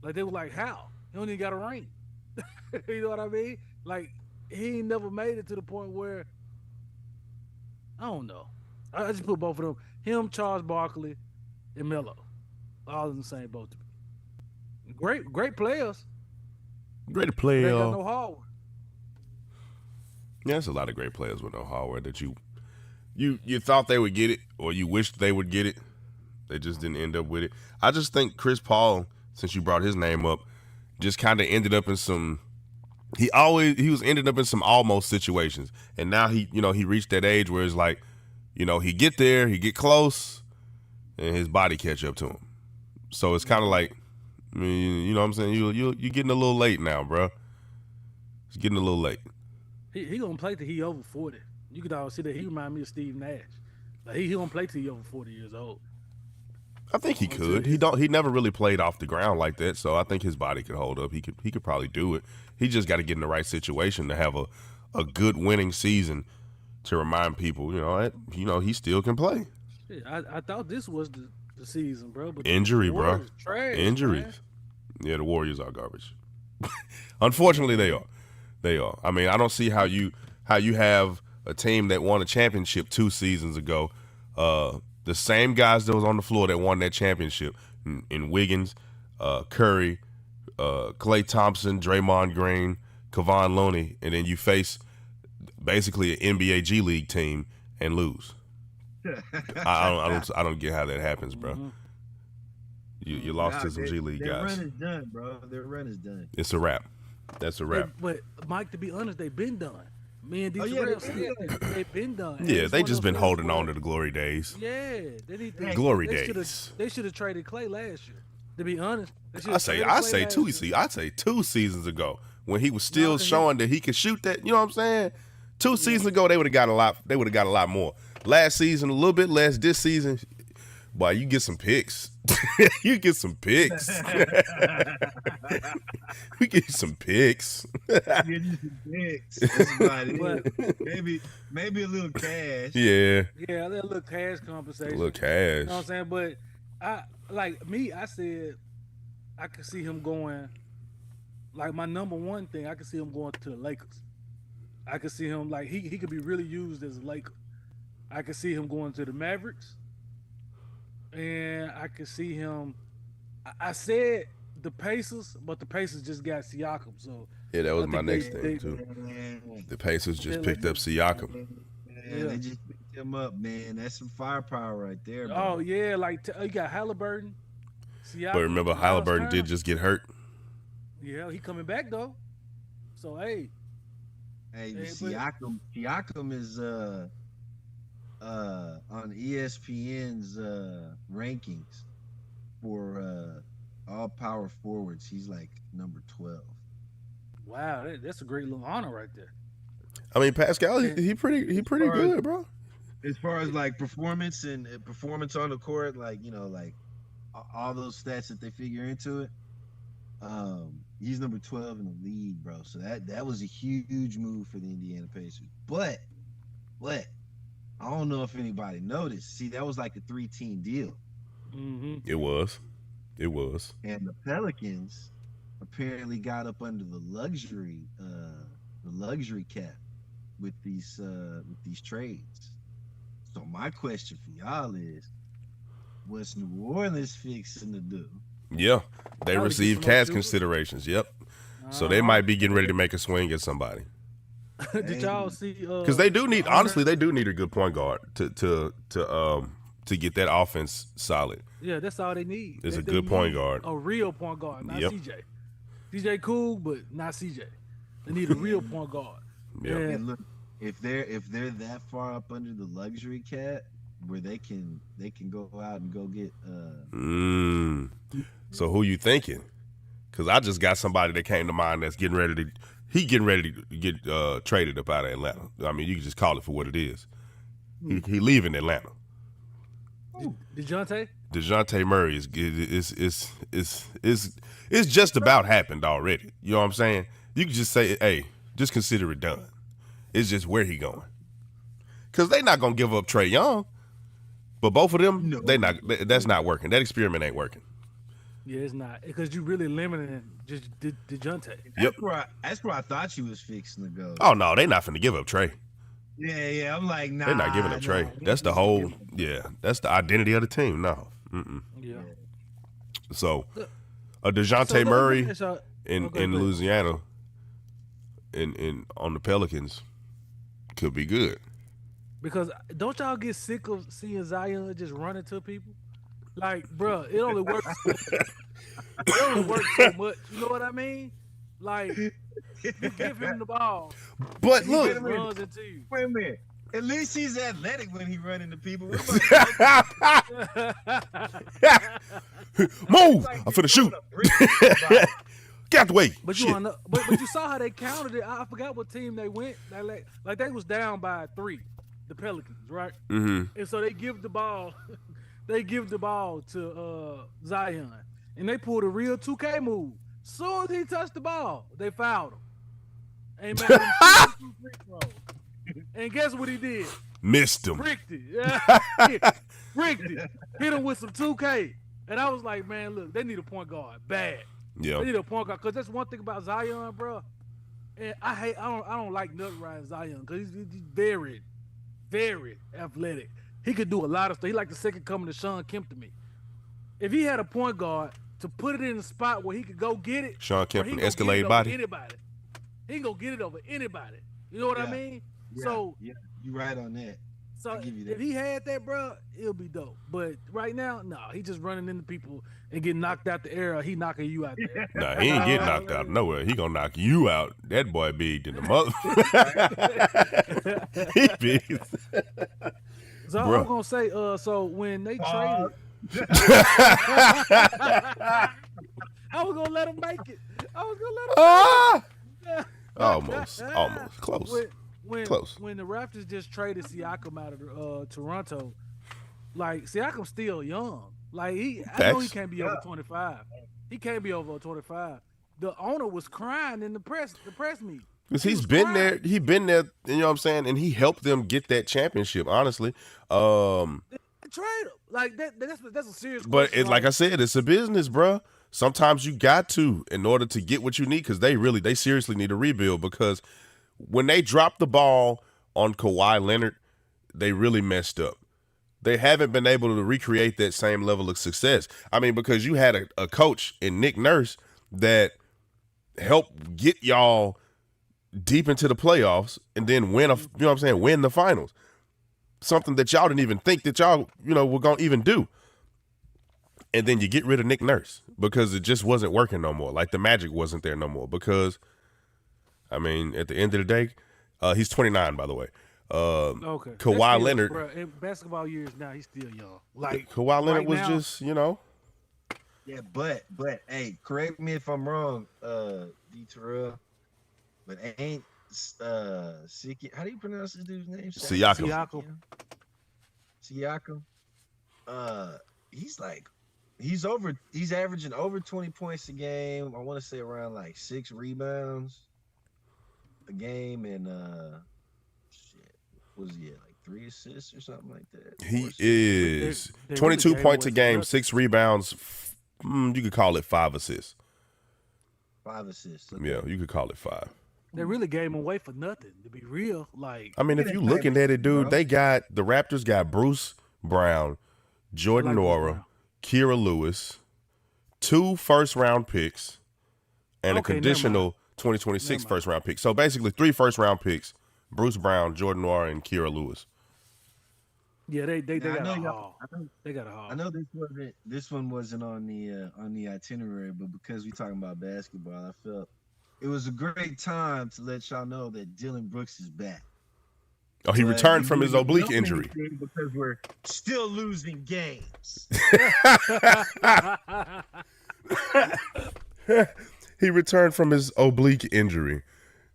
Like they were like, how? He don't even got a ring. You know what I mean? Like he ain't never made it to the point where I don't know. I just put both of them. Him, Charles Barkley, and Melo. All in the same boat to me. Great players. Great player. They got no hardware. Yeah, there's a lot of great players with no hardware that you thought they would get it or you wished they would get it. They just didn't end up with it. I just think Chris Paul, since you brought his name up, just kind of ended up in some he was ended up in some almost situations. And now he reached that age where it's like, he get there, he get close, and his body catch up to him. So it's kind of like, I mean, you know what I'm saying? You're getting a little late now, bro. It's getting a little late. He gonna play till he over 40. You could always see that he remind me of Steve Nash. Like he gonna play till he over 40 years old. I think he could. He never really played off the ground like that, so I think his body could hold up. He could probably do it. He just got to get in the right situation to have a good winning season to remind people, he still can play. Shit, I thought this was the season, bro. But Injury, bro. Trash, Injuries. Man. Yeah, the Warriors are garbage. Unfortunately, they are. They are. I mean, I don't see how you have a team that won a championship 2 seasons ago. The same guys that was on the floor that won that championship in Wiggins, Curry, Klay Thompson, Draymond Green, Kevon Looney, and then you face basically an NBA G League team and lose. I don't get how that happens, bro. Mm-hmm. You lost to some G League guys. Their run is done, bro. Their run is done. It's a wrap. That's a wrap. But Mike, to be honest, they've been done. Me and they've been done. Yeah, they just been holding on to the glory days. Yeah, they need to, glory they days. They should have traded Klay last year. To be honest, I say 2 seasons ago when he was still showing that he could shoot that. You know what I'm saying? 2 seasons ago they would have got a lot. They would have got a lot more. Last season a little bit less. This season, boy, you get some picks. You get some picks. We get you some picks. Get you some picks. That's about it. Maybe a little cash. Yeah. Yeah, a little cash compensation. A little cash. You know what I'm saying? But I said I could see him going. Like my number one thing, I could see him going to the Lakers. I could see him like he could be really used as a Laker. I could see him going to the Mavericks. And I could see him. I said the Pacers, but the Pacers just got Siakam. So yeah, that was my next thing too. The Pacers just picked up Siakam. Yeah, they just picked him up, man. That's some firepower right there, bro. Oh yeah, like you got Halliburton. Siakam, but remember, Halliburton did just get hurt. Yeah, he coming back though. So hey, Siakam is on ESPN's rankings for all power forwards. He's like number 12. Wow, that's a great little honor right there. I mean, Pascal, he pretty good, bro. As far as like performance and performance on the court, like like all those stats that they figure into it. He's number 12 in the league, bro. So that was a huge move for the Indiana Pacers. But I don't know if anybody noticed. See, that was like a 3-team deal. Mm-hmm. It was. And the Pelicans apparently got up under the luxury cap with these trades. So my question for y'all is, what's New Orleans fixing to do? Yeah, they received cash considerations. Yep. So they might be getting ready to make a swing at somebody. Did y'all see? Because they do need, honestly, they do need a good point guard to get that offense solid. Yeah, that's all they need. Is a good point guard, a real point guard, not CJ. CJ cool, but not CJ. They need a real point guard. Yeah. And look, if they're that far up under the luxury cap where they can go out and go get. So who you thinking? Because I just got somebody that came to mind that's getting ready to get traded up out of Atlanta. I mean, you can just call it for what it is. He leaving Atlanta. DeJounte Murray is just about happened already. You know what I'm saying? You can just say, hey, just consider it done. It's just where he going. Because they not gonna give up Trae Young, but both of them, that's not working. That experiment ain't working. Yeah, it's not, because you really limiting just DeJounte. Yep. That's where I thought you was fixing to go. Oh no, they not finna give up Trae. Yeah. I'm like, nah. They're not giving up Trae. That's the whole. Yeah, that's the identity of the team. No. Yeah. So, a DeJounte Murray in Louisiana, in on the Pelicans, could be good. Because don't y'all get sick of seeing Zion just running to people? Like, bro, it only works. It only works so much. You know what I mean? Like, you give him the ball, but he look, just runs into you. Wait a minute. At least he's athletic when he run into people. Move! I'm finna shoot. Get out the way. But Shit. but you saw how they counted it. I forgot what team they went. Like they was down by 3, the Pelicans, right? Mm-hmm. And so they give the ball, to Zion, and they pulled a real 2K move. Soon as he touched the ball, they fouled him. And made him shoot 2 free throws. And guess what he did? Missed him. Bricked it. Yeah. Bricked it. Hit him with some 2K. And I was like, man, look, they need a point guard bad. Yeah. They need a point guard, because that's one thing about Zion, bro. And I don't like nut riding Zion, because he's very, very athletic. He could do a lot of stuff. He like the second coming of Sean Kemp to me. If he had a point guard to put it in a spot where he could go get it, Sean Kemp he an can go Escalade get it body. over anybody. He can go get it over anybody. You know what I mean? Yeah, So yeah, you right on that. So give you that. if he had that, bro, it'll be dope. But right now, no, he just running into people and getting knocked out the air. He knocking you out there. Nah, he ain't getting knocked out of nowhere. He gonna knock you out. That boy big than the mother. He big. So Bruh. I'm gonna say, so when they traded, I was gonna let him make it. I was gonna let him. Ah! Make it. Almost close. Close. When the Raptors just traded Siakam out of Toronto, like Siakam's still young. Like I know he Facts. can't be over 25. He can't be over 25. The owner was crying in the press meet. Because He he's was been crying. there, you know what I'm saying? And he helped them get that championship, honestly. Trade him. Like that's a serious But question. like I said, it's a business, bruh. Sometimes you got to in order to get what you need, because they seriously need a rebuild, because when they dropped the ball on Kawhi Leonard, they really messed up. They haven't been able to recreate that same level of success. I mean, because you had a coach in Nick Nurse that helped get y'all deep into the playoffs and then win win the finals. Something that y'all didn't even think that y'all, were going to even do. And then you get rid of Nick Nurse because it just wasn't working no more. Like the magic wasn't there no more because, I mean, at the end of the day, he's 29, by the way. Okay. Kawhi That's still, Leonard. Bro, in basketball years now, he's still young. Like Kawhi Leonard right was now, just, Yeah, but hey, correct me if I'm wrong, D Terrell, but ain't Siki, how do you pronounce this dude's name? Siakam. Siakam. He's averaging over 20 points a game. I want to say around like 6 rebounds a game, and was he at like 3 assists or something like that? He is They 22 really points a gave game, away 6 rebounds. You could call it 5 assists. 5 assists. Yeah, you could call it 5. They really gave him away for nothing, to be real. Like I mean, if you looking at it, dude, the Raptors got Bruce Brown, Jordan Nora, Kira Lewis, 2 first-round picks, and a Okay, never conditional 2026 first-round pick. So basically 3 first-round picks, Bruce Brown, Jordan Nora, and Kira Lewis. yeah, they Now, got a I know haul. They got a haul. I know this one wasn't on the itinerary, but because we talking about basketball, I felt it was a great time to let y'all know that Dylan Brooks is back. Oh, he But returned we from his didn't oblique know injury. anything because we're still losing games. He returned from his oblique injury,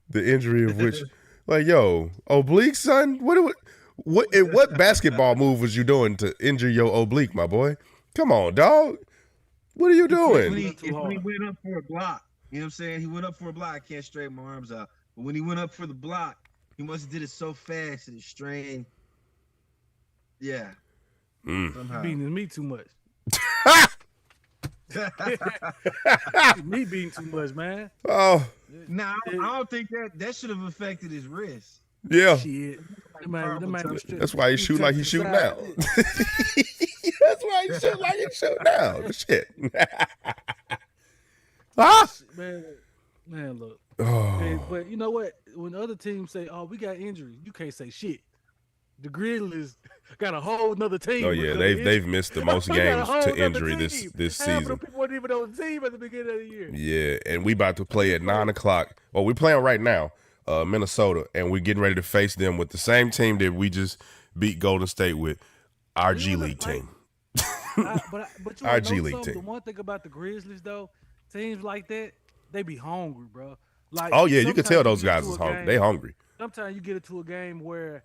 the injury of which, like, yo, oblique, son. What basketball move was you doing to injure your oblique, my boy? Come on, dog. What are you When doing? he went up for a block, you know what I'm saying? He went up for a block. I can't straighten my arms out, but when he went up for the block, he must have did it so fast that it strained. Yeah. Somehow. Beating me too much. Me beating too much, man. Oh, Nah, I don't think that should have affected his wrist. yeah. Shit. Them man was strict. That's why he shoot like he shoot now. That's why he shoot like he shoot now. Shit. Man, look. Oh. Hey, but you know what? When other teams say, "Oh, we got injuries," you can't say shit. The Grizzlies got a whole nother team. Oh yeah, because they've missed the most They got a games whole to nother injury this team. Half of season. the people weren't even on the team at the beginning of the year. Yeah, and we about to play at 9:00. Well, we're playing right now. Minnesota, and we're getting ready to face them with the same team that we just beat Golden State with, our G League team. But you Our wanna G know League something? team. The one thing about the Grizzlies though, teams like that, they be hungry, bro. Like, Oh yeah, you can tell sometimes those you get guys into is a hungry. game- They hungry. Sometimes you get into a game where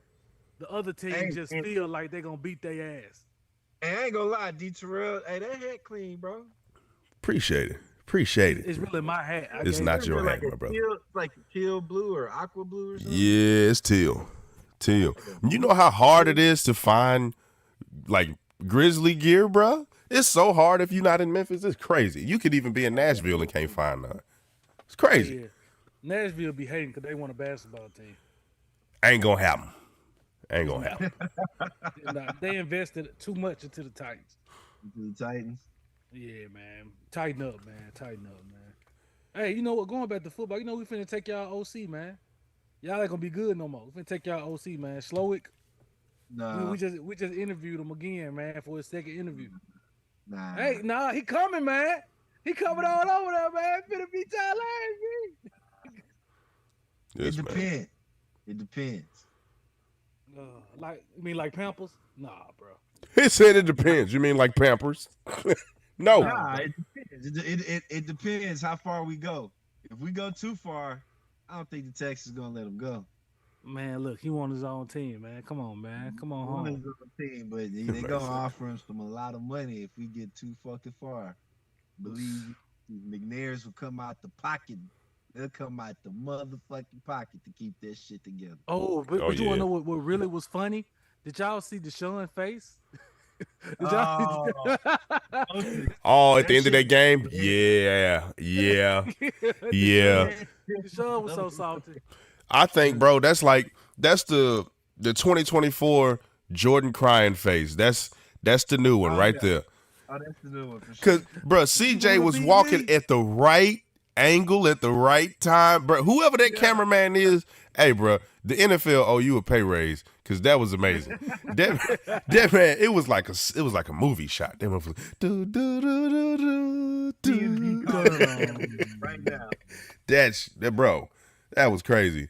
the other team Hey, just and- feel like they're gonna beat their ass. And I ain't gonna lie, D Terrell, hey, that head clean, bro. Appreciate it. It's really my hat. It's gave not it. your Like hat, a my brother. like teal blue or aqua blue or something. Yeah, it's teal. Teal. You know how hard it is to find like Grizzly gear, bro? It's so hard if you're not in Memphis. It's crazy. You could even be in Nashville and can't find none. It's crazy. Yeah. Nashville be hating because they want a basketball team. Ain't gonna happen. Ain't gonna happen. They invested too much into the Titans. To the Titans. Yeah, man. Tighten up, man. Tighten up, man. Hey, you know what? Going back to football, you know we finna take y'all OC, man. Y'all ain't gonna be good no more. We finna take y'all OC, man. Slowick. Nah, We just interviewed him again, man, for his second interview. nah. Hey, nah, he coming, man. He coming all over there, man. Finna be Tyler. Yes, it man. depends. It depends. Like, you mean like Pampers? Nah, bro. He said it depends. You mean like Pampers? No. Nah, it depends. It depends how far we go. If we go too far, I don't think the Texans is gonna let him go. Man, look, he want his own team, man. Come on, man. Come on On his home. own team, but they gonna offer him a lot of money if we get too fucking far. Believe me, McNairs will come out the pocket. They'll come out the motherfucking pocket to keep that shit together. Oh, but, Oh, but you yeah. wanna know what really was funny? Did y'all see Deshaun's face? Did Oh. Oh, at the end of that game? Yeah. Yeah. Yeah. Deshaun was so salty. I think, bro, that's the 2024 Jordan crying face. That's the new one right there. Oh, that's the new one for sure. Cause, bro, CJ wanna was be walking me? at the right angle at the right time, bro. Whoever that cameraman is, hey, bro, the NFL owe you a pay raise because that was amazing. that man, it was like a movie shot. That went from do do do do do do. Right now. That, bro. That was crazy.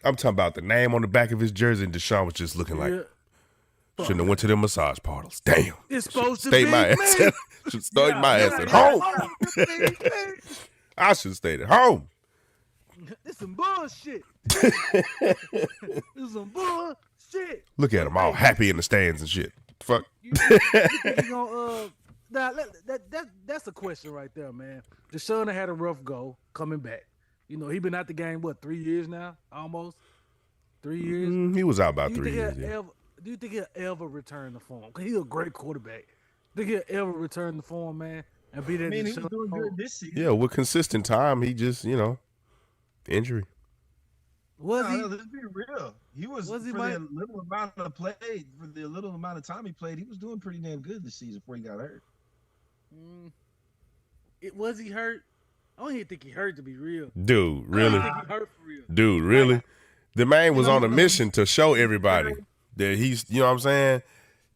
I'm talking about the name on the back of his jersey, and Deshaun was just looking like, Yeah. shouldn't have went to them massage parlors. Damn. It's supposed to Stayed be my ass. me. Should stayed my ass at home. I should have stayed at home. This some bullshit. This some bullshit. Look at them all happy in the stands and shit. Fuck. You think you gonna that's a question right there, man. Deshaun had a rough go coming back. You know, he been out the game, what, 3 years now? Almost 3 years. He was out about Do you 3 think years. he'll Yeah. do you think he'll ever return to form? Because he's a great quarterback. Think he'll ever return to form, man, and be that I mean, he Deshaun was doing Hall? good this season. Yeah, with consistent time, he just, injury. Was he? No, let's be real. He was Was he, for Mike? the little amount of play, for the little amount of time he played, he was doing pretty damn good this season before he got hurt. Was he hurt? I don't even think he hurt, to be real. Dude, I really? don't think he hurt for real. Dude, really? The man was on a mission to show everybody that he's, you know what I'm saying?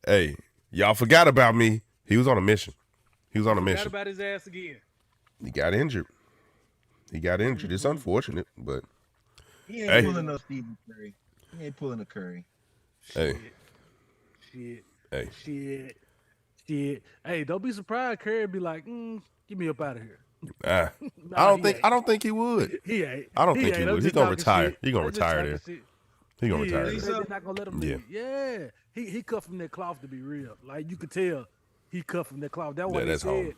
Hey, y'all forgot about me. He was on a mission. He was on a Forgot mission. about his ass again. He got injured. It's unfortunate, but He ain't Hey. pulling no Stephen Curry. He ain't pulling a Curry. hey, Shit. hey. Shit. Hey, don't be surprised. Curry be like, get me up out of here. I Nah, don't he think ain't. I don't think he would. He ain't. I don't think he ain't. would. I'm He just gonna talking retire. shit. He gonna I'm just retire talking there. shit. He gonna Yeah, retire they there. said they're not gonna let him leave. Yeah. He cut from that cloth, to be real. Like, you could tell he cut from that cloth. That's why Yeah, they that's said home.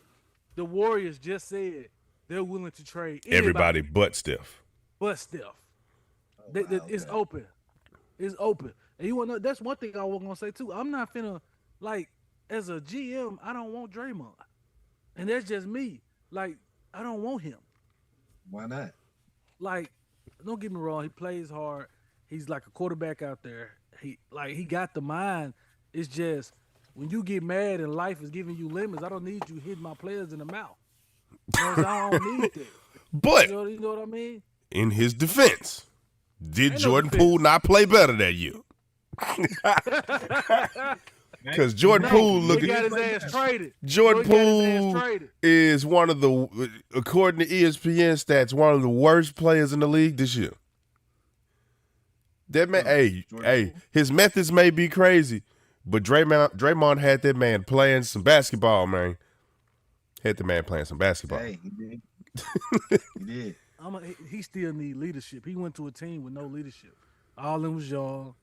the Warriors just said they're willing to trade Everybody anybody but Steph. but Steph. Oh, wow, It's okay. open. It's open. And you want to know, that's one thing I was gonna say too. I'm not finna, like, as a GM, I don't want Draymond, and that's just me. Like, I don't want him. Why not? Like, don't get me wrong, he plays hard. He's like a quarterback out there. He got the mind. It's just when you get mad and life is giving you lemons, I don't need you hitting my players in the mouth. You know what I'm saying? I don't need that. But You know what I mean? in his defense, did Ain't no Jordan defense. Poole not play better than you? Because Jordan Poole He got his ass traded. Jordan He got his ass Poole traded. is one of the, according to ESPN stats, one of the worst players in the league this year. That man, hey, Jordan Poole? his methods may be crazy, but Draymond had that man playing some basketball, man. Had the man playing some basketball. Hey, he did. He did. He still need leadership. He went to a team with no leadership. All of them was young.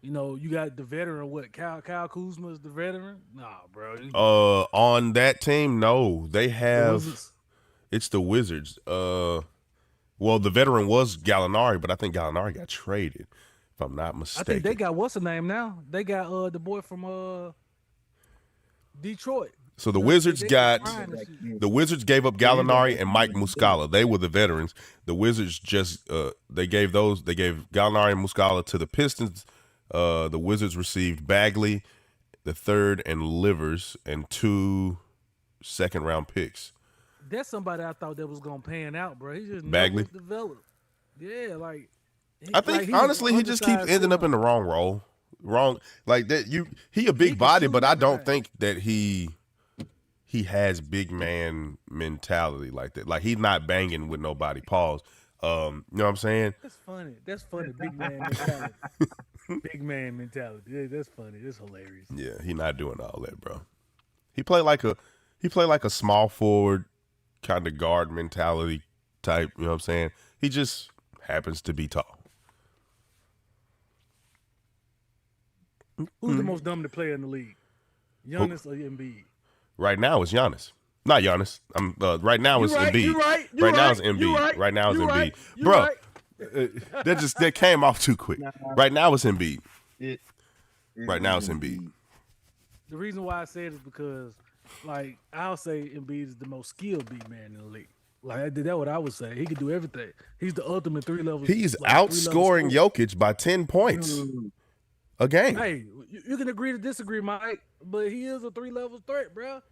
You know, you got the veteran. What? Kyle Kuzma is the veteran? Nah, bro. On that team, no, they have. Wizards. It's the Wizards. Well, the veteran was Gallinari, but I think Gallinari got traded, if I'm not I mistaken. think they got what's the name now? They got the boy from Detroit. So the Wizards gave up Gallinari Yeah. and Mike Muscala. They were the veterans. The Wizards just they gave Gallinari and Muscala to the Pistons. The Wizards received Bagley, the third, and Livers, and 2 second-round picks. That's somebody I thought that was gonna pan out, bro. He just Bagley? never developed. Yeah, like I think honestly he just keeps ending up in the wrong role. Wrong, like that. He a big can body, shoot but I don't everything. think that he has big man mentality like that. Like he's not banging with nobody. Pause. You know what I'm saying? That's funny. That's funny. Big man mentality. Big man mentality. Yeah, that's funny. That's hilarious. Yeah, he not doing all that, bro. He play like a small forward kind of guard mentality type. You know what I'm saying? He just happens to be tall. Who's the most dominant player in the league? Giannis or Embiid? Right now it's Giannis. Not Giannis. Right now it's Embiid. Right now it's Embiid. Right now it's Embiid. Bro, that came off too quick. Right now it's Embiid. Right now it's Embiid. The reason why I say it is because, like, I'll say Embiid is the most skilled big man in the league. Like, that's what I would say. He could do everything. He's the ultimate 3 levels. He's like, outscoring 3 levels Jokic by 10 points a game. Hey, you can agree to disagree, Mike, but he is a 3-level threat, bro.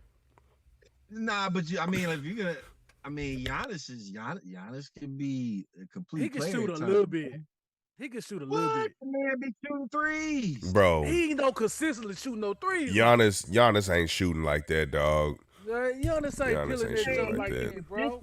Nah, but I mean, if you're gonna, I mean, Giannis can be a complete. He can player shoot at a times. little bit. He can shoot a little What? bit. The man be shooting threes. Bro, He ain't no consistently shooting no threes. Giannis ain't shooting like that, dog. Giannis ain't Giannis killing ain't that shooting jump like like that. that, bro.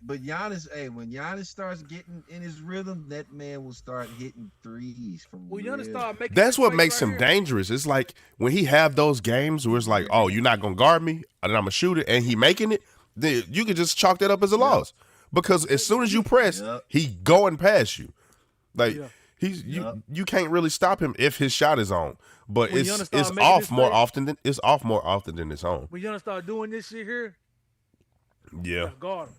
But Giannis, hey, when Giannis starts getting in his rhythm, that man will start hitting threes from. When Giannis start making That's his what plays makes right him here, dangerous. It's like when he have those games where it's like, oh, you're not gonna guard me, and I'm gonna shoot it, and he making it. Then you can just chalk that up as a loss because as soon as you press, he going past you. Like you can't really stop him if his shot is on. But When it's Giannis start making off his more play- often than it's on. when Giannis start doing this shit here, Yeah. guard him.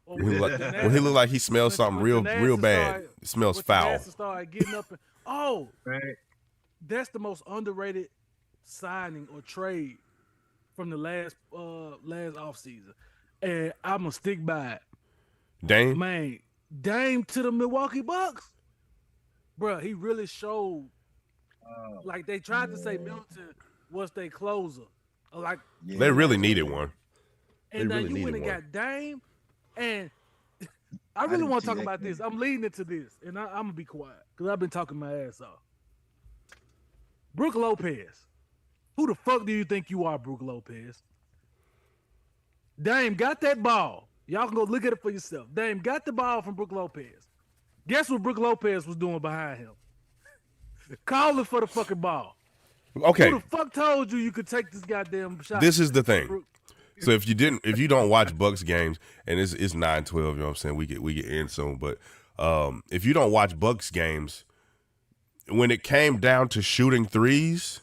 Or When he look Thanasis- when he look like he smells something when real Thanasis bad. started- It smells when foul. Thanasis started getting up and Right. that's the most underrated signing or trade from the last offseason. And I'm gonna stick by it. Dame. Man, Dame to the Milwaukee Bucks. Bruh, he really showed. Like they tried to say Middleton was their closer. Like They really needed one. and they then really you went needed and one. got Dame. And I really didn't want to see talk that about this. I'm leading into this, and I'm gonna be quiet because I've been talking my ass off. Brook Lopez. Who the fuck do you think you are, Brook Lopez? Dame got that ball. Y'all can go look at it for yourself. Dame got the ball from Brook Lopez. Guess what Brook Lopez was doing behind him? Calling for the fucking ball. Okay. Who the fuck told you could take this goddamn shot? This is the thing. Brook? So if you don't watch Bucks games, and it's 9-12, you know what I'm saying? We get in soon, but if you don't watch Bucks games, when it came down to shooting threes,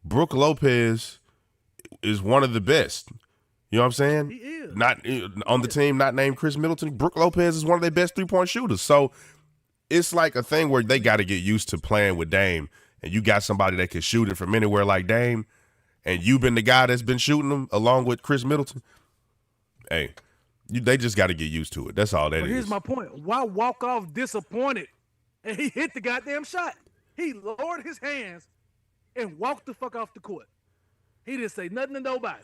Brook Lopez is one of the best. You know what I'm saying? He is. Not on the team, not named Chris Middleton. Brook Lopez is one of their best 3-point shooters. So it's like a thing where they got to get used to playing with Dame, and you got somebody that can shoot it from anywhere like Dame, and you've been the guy that's been shooting them along with Chris Middleton. Hey, they just got to get used to it. That's all that But is. here's my point. Why walk off disappointed? And he hit the goddamn shot. He lowered his hands and walked the fuck off the court. He didn't say nothing to nobody.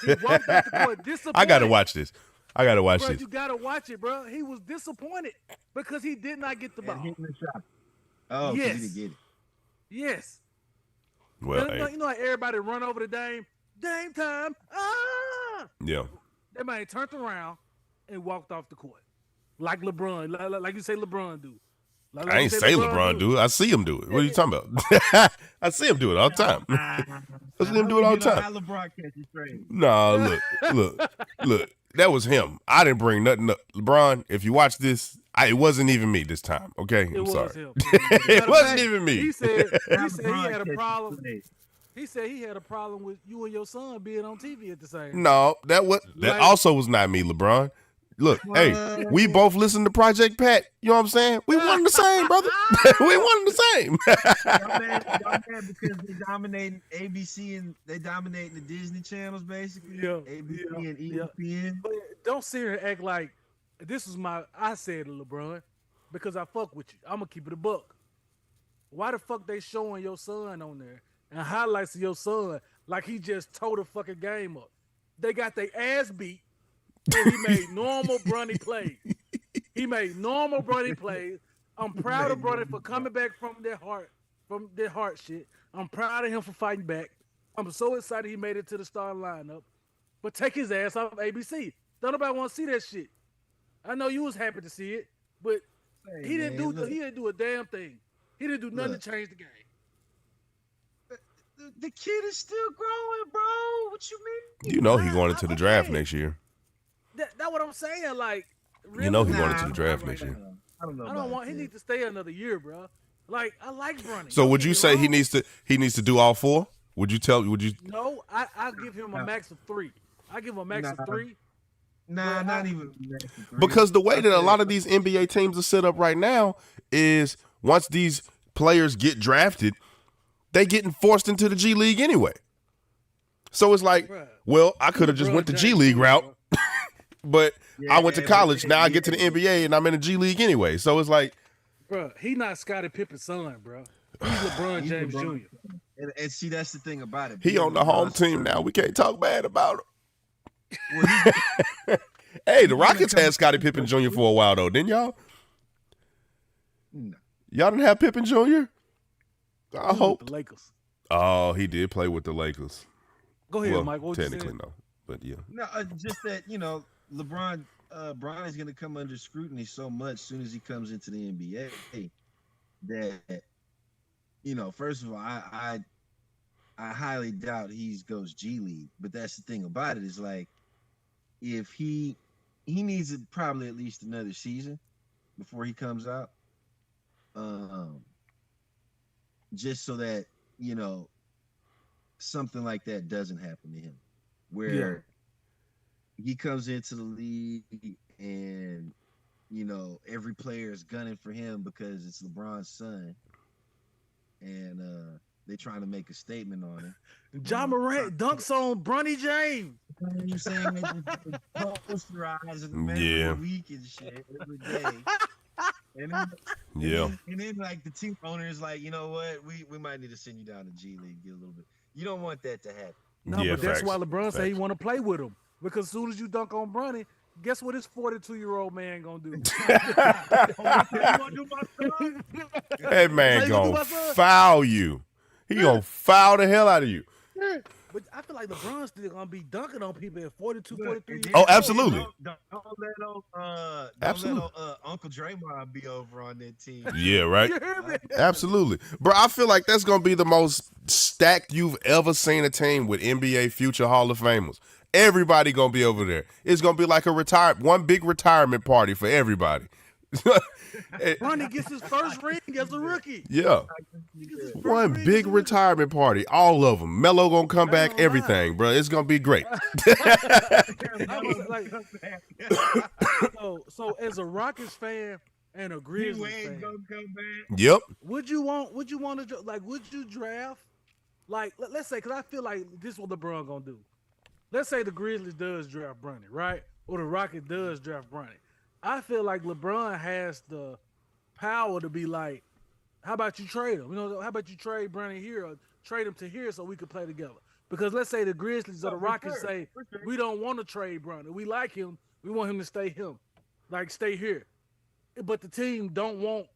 He walked off the court disappointed. I got to watch this. Bro, this. you gotta watch it, bro. He was disappointed because he did not get the ball. Hitting the shot. Oh, Yes. he didn't get it. Yes. Well, You hey, know how everybody run over to Dame? Dame time. Ah! yeah. That man turned around and walked off the court. Like LeBron, like you say LeBron do. Like I you ain't said say LeBron do it. I see him do it. What are you talking about? I see him do it all the time. I see him do it all the time. How LeBron catches trade. Nah, look. That was him. I didn't bring nothing up. LeBron, if you watch this, it wasn't even me this time. Okay, I'm sorry. Him. It wasn't even me. He said he LeBron had a catches problem. trade. He said he had a problem with you and your son being on TV at the same time. No, that Like- also was not me, LeBron. Look, hey, we both listened to Project Pat. You know what I'm saying? We wanted the same, brother. We wanted the same. Y'all mad because they dominating ABC and they dominating the Disney channels basically. Yeah, ABC yeah, and ESPN. But don't sit here and act like this was I said to LeBron because I fuck with you. I'm gonna keep it a buck. Why the fuck they showing your son on there and highlights of your son like he just tore the fucking game up? They got their ass beat and he made normal Bronny plays. He made normal Bronny plays. I'm proud of Bronny for coming back from their heart shit. I'm proud of him for fighting back. I'm so excited he made it to the starting lineup. But take his ass off ABC. Don't nobody want to see that shit. I know you was happy to see it, but he didn't do a damn thing. He didn't do nothing to change the game. The kid is still growing, bro. What you mean? You know he going into the draft next year. That's what I'm saying. Like, really? You know he going into the draft next year. I don't know. I don't want. He needs to stay another year, bro. Like, I like Bronny. So would you say he needs to do all four? Would you? No, I'll give him a max of 3. I give him a max of 3. Nah, not even. Because the way that a lot of these NBA teams are set up right now is once these players get drafted, they getting forced into the G League anyway. So it's like, well, I could have just went the G League route, but I went to college. Now I get to the NBA and I'm in the G League anyway. So it's like, bro, he not Scottie Pippen's son, bro. He's LeBron James Jr. And see, that's the thing about it. He on the home team now. We can't talk bad about him. Hey, the Rockets had Scottie Pippen Jr. for a while though, didn't y'all? No. Y'all didn't have Pippen Jr.? I hope. The Lakers. Oh, he did play with the Lakers. Go ahead, Well, Mike. What technically no, but yeah. No, just that LeBron, Bron is going to come under scrutiny so much as soon as he comes into the NBA that first of all, I highly doubt he goes G League. But that's the thing about it is like, if he needs it probably at least another season before he comes out, just so that something like that doesn't happen to him, where he comes into the league and every player is gunning for him because it's LeBron's son, and they trying to make a statement on him. John Morant dunks on Bronny James. You know what I'm saying? They posterize the man of the week and shit every day. And then like the team owner is like, you know what? We might need to send you down to G League, get a little bit. You don't want that to happen. No, but that's why LeBron said he want to play with him. Because as soon as you dunk on Bronny, guess what this 42-year-old man gonna do? That man gonna foul you. He gonna foul the hell out of you. But I feel like LeBron's still gonna be dunking on people at 42, 43 years Oh, absolutely. Don't let Uncle Draymond be over on that team. Yeah, right. Absolutely, bro. I feel like that's gonna be the most stacked you've ever seen a team with NBA future Hall of Famers. Everybody gonna be over there. It's gonna be like one big retirement party for everybody. Bronny gets his first ring as a rookie. Yeah. One big retirement party. All of them. Melo gonna come back, everything, bro. It's gonna be great. So as a Rockets fan and a Grizzlies fan, yep. would you draft, like, let's say, because I feel like this is what LeBron gonna do. Let's say the Grizzlies does draft Bronny, right? Or the Rockets does draft Bronny. I feel like LeBron has the power to be like, how about you trade him? How about you trade Bronny here or trade him to here so we could play together? Because let's say the Grizzlies or the Rockets say, we don't want to trade Bronny. We like him. We want him to stay here. But the team don't want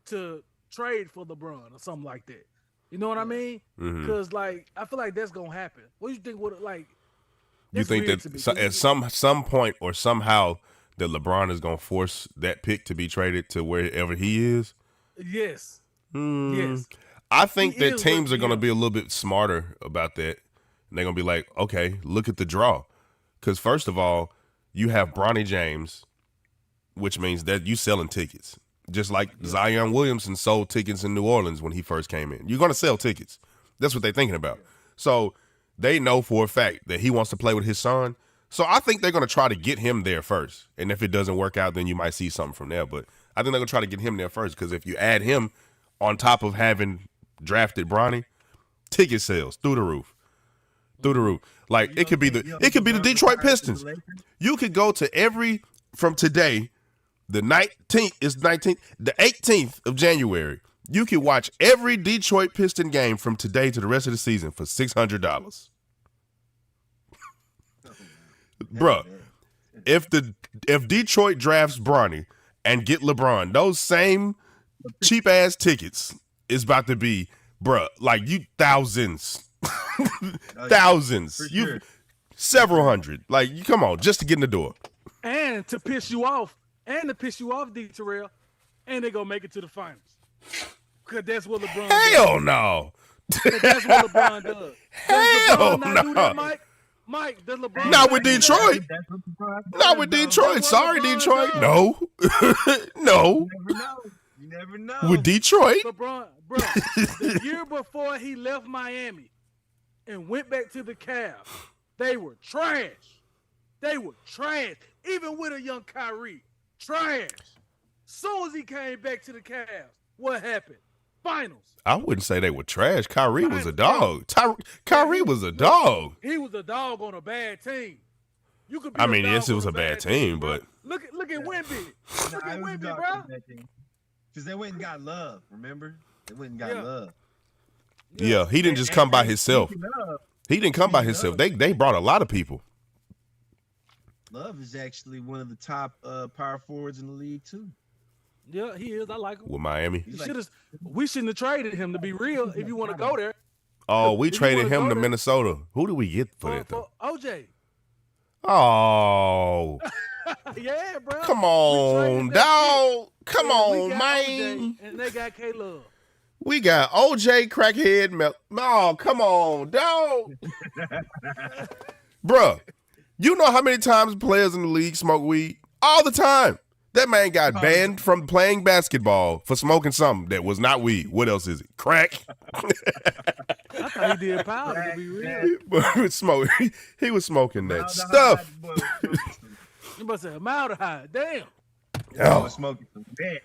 to trade for LeBron or something like that. You know what I mean? Because I feel like that's gonna happen. What do you think? You think that at some point or somehow that LeBron is going to force that pick to be traded to wherever he is? Yes. Mm, Yes. I think He that is teams what- are going to yeah. be a little bit smarter about that. And they're going to be like, okay, look at the draw. Because first of all, you have Bronny James, which means that you selling tickets. Just like Zion Williamson sold tickets in New Orleans when he first came in. You're going to sell tickets. That's what they're thinking about. So they know for a fact that he wants to play with his son. So I think they're going to try to get him there first. And if it doesn't work out, then you might see something from there. But I think they're going to try to get him there first, because if you add him on top of having drafted Bronny, ticket sales through the roof. Through the roof. Like it could be the Detroit Pistons. You could go to from today, the 18th of January. You can watch every Detroit Piston game from today to the rest of the season for $600. Bruh, if Detroit drafts Bronny and get LeBron, those same cheap ass tickets is about to be, bruh, like you thousands. Thousands. For You sure. several hundred. Like you come on, just to get in the door. And to piss you off, D. Terrell, and they gonna make it to the finals. Cause that's what LeBron Hell no. does. 'Cause that's what LeBron does. Does Hell LeBron not do that, no. Mike? Mike, does LeBron Not with do that? Detroit. Not with Detroit. That's Sorry, what LeBron Detroit. does. No. No. You never know. With Detroit. LeBron, bro, the year before he left Miami and went back to the Cavs, they were trash. They were trash. Even with a young Kyrie, trash. Soon as he came back to the Cavs, what happened? Finals. I wouldn't say they were trash. Kyrie was a dog. Kyrie was a dog. He was a dog on a bad team. You could be I a mean, dog yes, it on was a bad team, bro. but look at Wemby. Look at Wemby, bro. Because they went and got love, remember? They went and got Yeah. love. yeah, he didn't just come by himself. Speaking of, He didn't come by himself. They brought a lot of people. Love is actually one of the top power forwards in the league too. Yeah, he is. I like him. With Miami. He we shouldn't have traded him, to be real, if you want to go there. Oh, we If you traded wanna him go to there- Minnesota. Who do we get for that though? For OJ. Oh, Yeah, bro. come We on, traded that dog. Come shit. We on, got man. OJ, and they got K-Love. We got OJ crackhead milk. Oh, come on, dog. Bruh, you know how many times players in the league smoke weed? All the time. That man got banned from playing basketball for smoking something that was not weed. What else is it? Crack? I thought he did powder, to be real. He was smoking that Now the stuff. hot boy was You must have maldehyde. Damn. Oh, smoking some bad.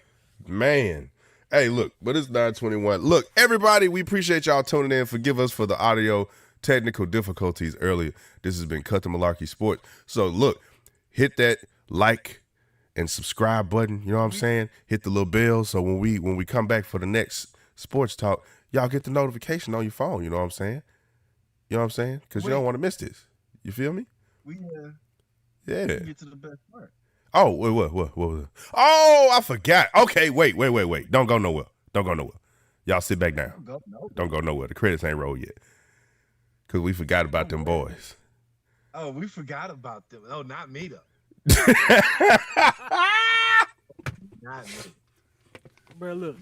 man. Hey, look, but it's 9:21. Look, everybody, we appreciate y'all tuning in. Forgive us for the audio technical difficulties earlier. This has been Cut the Malarkey Sports. So, look, hit that like and subscribe button. You know what I'm saying? Hit the little bell so when we come back for the next sports talk, y'all get the notification on your phone. You know what I'm saying? You know what I'm saying? Because you don't want to miss this. You feel me? We Yeah. get to the best part. Oh, what was it? Oh, I forgot. Okay, wait. Don't go nowhere. Y'all sit back down. Don't go nowhere. The credits ain't rolled yet. Because we forgot about them boys. Oh, we forgot about them. Oh, not me though. Not me. Bro, look,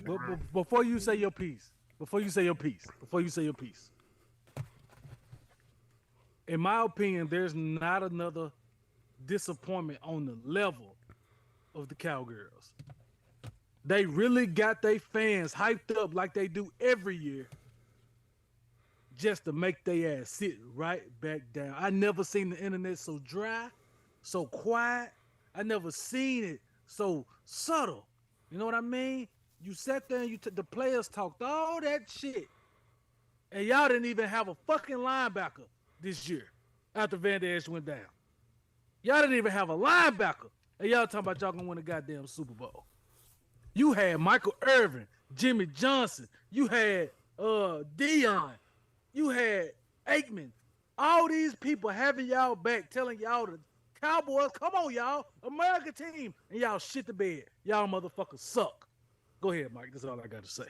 before you say your piece, in my opinion, there's not another disappointment on the level of the Cowgirls. They really got their fans hyped up like they do every year just to make their ass sit right back down. I never seen the internet so dry, so quiet. I never seen it so subtle. You know what I mean? You sat there and the players talked all that shit, and y'all didn't even have a fucking linebacker this year after Van Der Esch went down. Y'all didn't even have a linebacker, and y'all talking about y'all gonna win a goddamn Super Bowl. You had Michael Irvin, Jimmy Johnson, you had Dion, you had Aikman. All these people having y'all back, telling y'all the Cowboys, come on, y'all, American team, and y'all shit the bed. Y'all motherfuckers suck. Go ahead, Mike. That's all I got to say.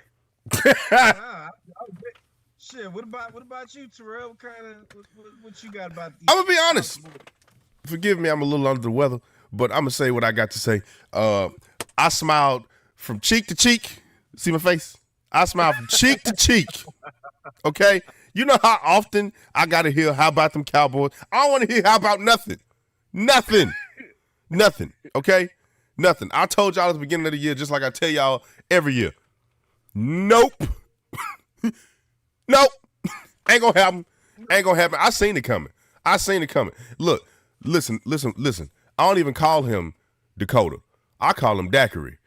Shit, what about you, Terrell? What you got about these? I'm gonna be honest. Forgive me, I'm a little under the weather. but I'm gonna say what I got to say. I smiled from cheek to cheek. See my face? I smiled from cheek to cheek. Okay? You know how often I gotta hear how about them Cowboys? I don't want to hear how about nothing. Nothing. Nothing. Okay? Nothing. I told y'all at the beginning of the year, just like I tell y'all every year. Nope. Nope. Ain't gonna happen. Ain't gonna happen. I seen it coming. Look, listen. I don't even call him Dakota. I call him Daiquiri.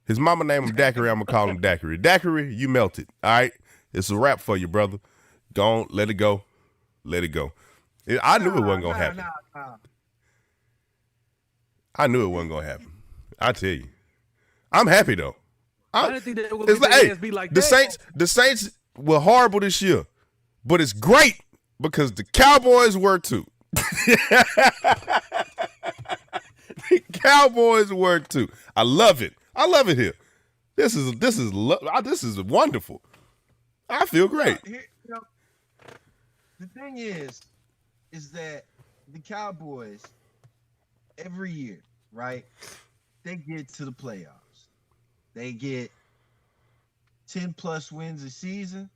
His mama named him Daiquiri. I'm gonna call him Daiquiri. Daiquiri, you melted. All right? It's a wrap for you, brother. Don't let it go. Let it go. I knew it wasn't gonna happen. I knew it wasn't gonna happen. I tell you. I'm happy though. I didn't think that it was gonna be like that. The Saints were horrible this year, but it's great because the Cowboys were too. The Cowboys were too. I love it. I love it here. This is wonderful. I feel great. The thing is that the Cowboys every year, right? They get to the playoffs. They get 10+ wins a season.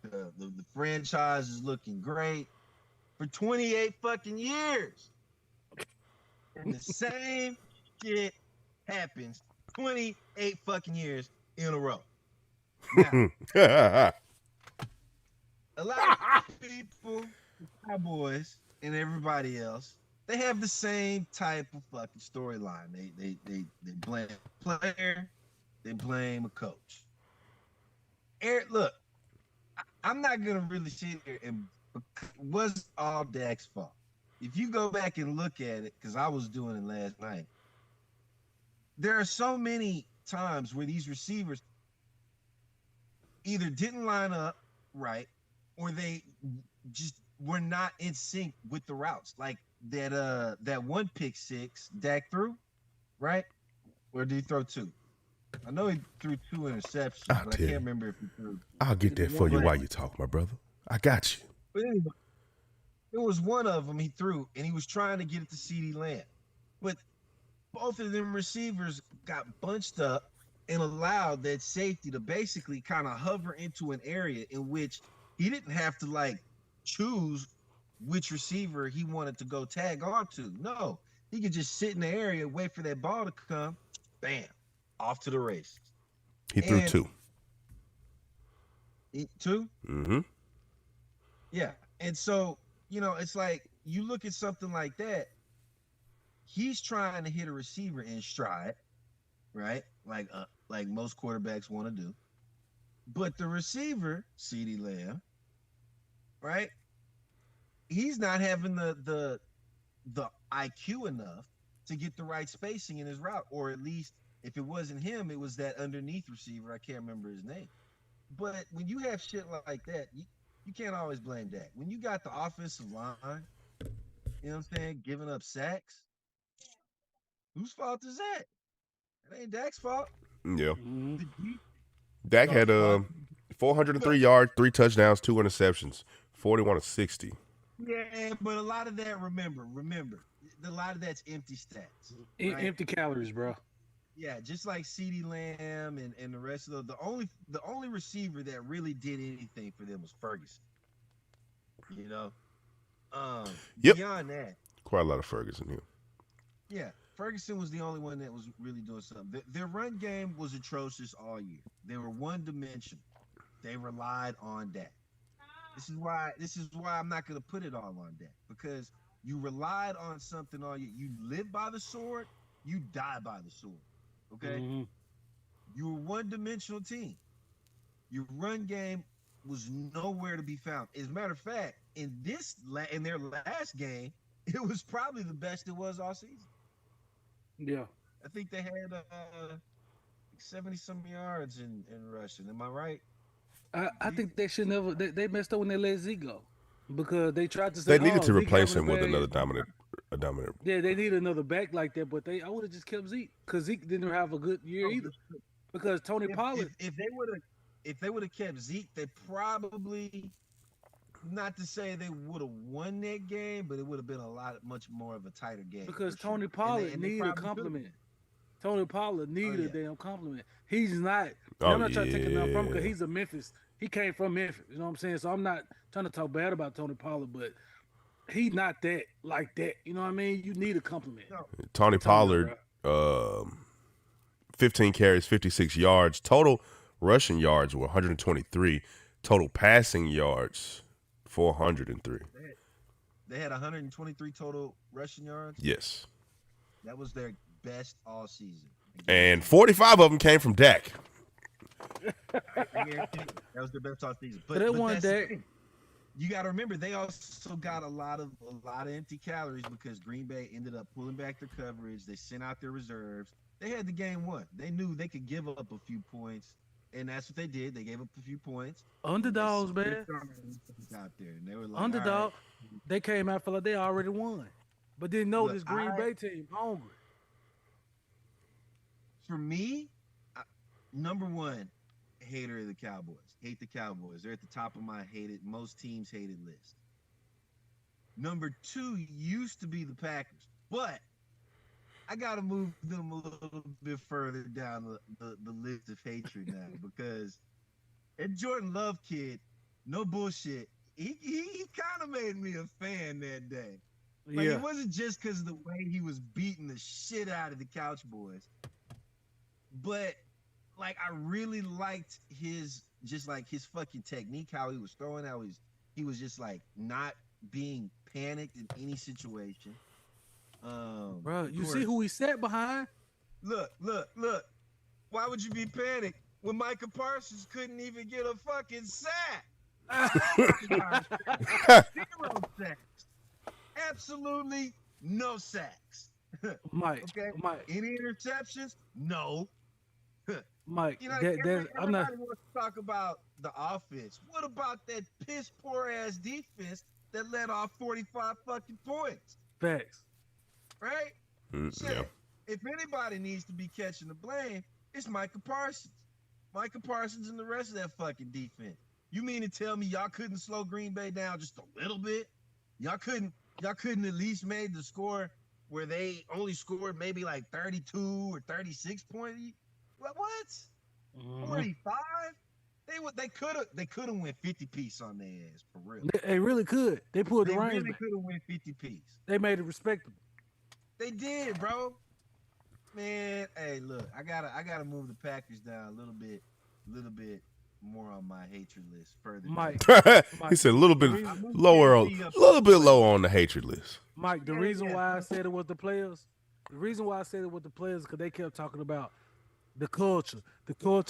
The franchise is looking great for 28 fucking years. And the same shit happens 28 fucking years in a row. Now, a lot of people, Cowboys and everybody else, they have the same type of fucking storyline. They blame a player, they blame a coach. Eric, look, I'm not gonna really sit here and it was all Dak's fault. If you go back and look at it, because I was doing it last night, there are so many times where these receivers either didn't line up right or they just were not in sync with the routes. Like that one pick six Dak threw, right? Or did he throw two? I know he threw 2 interceptions, but I can't remember if he threw. I'll get that for you while you talk, my brother. I got you. But anyway, it was one of them he threw, and he was trying to get it to CeeDee Lamb. But both of them receivers got bunched up and allowed that safety to basically kind of hover into an area in which he didn't have to, like, choose which receiver he wanted to go tag on to. No, he could just sit in the area, wait for that ball to come, bam, off to the races. He threw 2. 2? Mm-hmm. Yeah. And so, it's like you look at something like that, he's trying to hit a receiver in stride, right? Like most quarterbacks want to do. But the receiver, CeeDee Lamb, right? He's not having the IQ enough to get the right spacing in his route, or at least if it wasn't him, it was that underneath receiver. I can't remember his name. But when you have shit like that, you can't always blame Dak. When you got the offensive line, you know what I'm saying, giving up sacks, whose fault is that? It ain't Dak's fault. Yeah. Dak had 403 yards, 3 touchdowns, 2 interceptions, 41-60. Yeah, but a lot of that, remember, a lot of that's empty stats. Right? Empty calories, bro. Yeah, just like CeeDee Lamb and the rest of the only receiver that really did anything for them was Ferguson. Beyond that, quite a lot of Ferguson here. Yeah, Ferguson was the only one that was really doing something. Their run game was atrocious all year. They were one-dimensional. They relied on Dak. This is why I'm not going to put it all on Dak, because you relied on something all year. You live by the sword, you die by the sword. Okay? Mm-hmm. You were one-dimensional team. Your run game was nowhere to be found. As a matter of fact, in their last game, it was probably the best it was all season. Yeah. I think they had 70-some yards in rushing. Am I right? I think they should never. They messed up when they let Zeke go, because they tried to say they needed to Zeke replace him with another dominant. Yeah, they need another back like that, but I would have just kept Zeke, because Zeke didn't have a good year either. Because Tony Pollard, if they would have kept Zeke, they probably not to say they would have won that game, but it would have been much more of a tighter game. Because for sure. Tony Pollard And they needed a probably compliment. could've. Tony Pollard needed yeah. a damn compliment. He's not. Oh, I'm not trying to take him down from yeah. because he's a Memphis. He came from Memphis. You know what I'm saying? So I'm not trying to talk bad about Tony Pollard, but he's not that like that. You know what I mean? You need a compliment. No. Tony Pollard, 15 carries, 56 yards. Total rushing yards were 123. Total passing yards, 403. They had 123 total rushing yards. Yes. That was their best all season. And 45 of them came from Dak. That was their best all season. But that one that's the Dak. thing. You got to remember, they also got a lot of empty calories because Green Bay ended up pulling back their coverage. They sent out their reserves. They had the game won. They knew they could give up a few points, and that's what they did. They gave up a few points. Underdogs, man. Out there, and they were like, Underdog. all right. They came out for like they already won, but didn't know Look, this Green Bay team hungry. For me, number one hater of the Cowboys. Hate the Cowboys. They're at the top of my most teams hated list. Number two used to be the Packers, but I got to move them a little bit further down the list of hatred now because that Jordan Love kid, no bullshit, he kind of made me a fan that day. Like, Yeah, it wasn't just because of the way he was beating the shit out of the Couch Boys, but like I really liked his fucking technique, how he was throwing, how he was just like not being panicked in any situation. bro. You see who he sat behind? Look. Why would you be panicked when Micah Parsons couldn't even get a fucking sack? 0 sacks. Absolutely no sacks. Mike. Okay. Mike. Any interceptions? No. Mike. You know, I'm not. everybody wants to talk about the offense. What about that piss poor ass defense that let off 45 fucking points? Facts. Right? Shit. Yeah. If anybody needs to be catching the blame, it's Micah Parsons. Micah Parsons and the rest of that fucking defense. You mean to tell me y'all couldn't slow Green Bay down just a little bit? Y'all couldn't at least made the score where they only scored maybe like 32 or 36 points? What? 45? They could have went 50 piece on their ass for real. They really could. They pulled the They reins really back. could have went 50 piece. They made it respectable. They did, bro. Man, hey, look, I gotta move the Packers down a little bit more on my hatred list further. Mike. He said a little bit lower, a little bit lower on the hatred list. Mike, the reason why I said it was the players, because they kept talking about the culture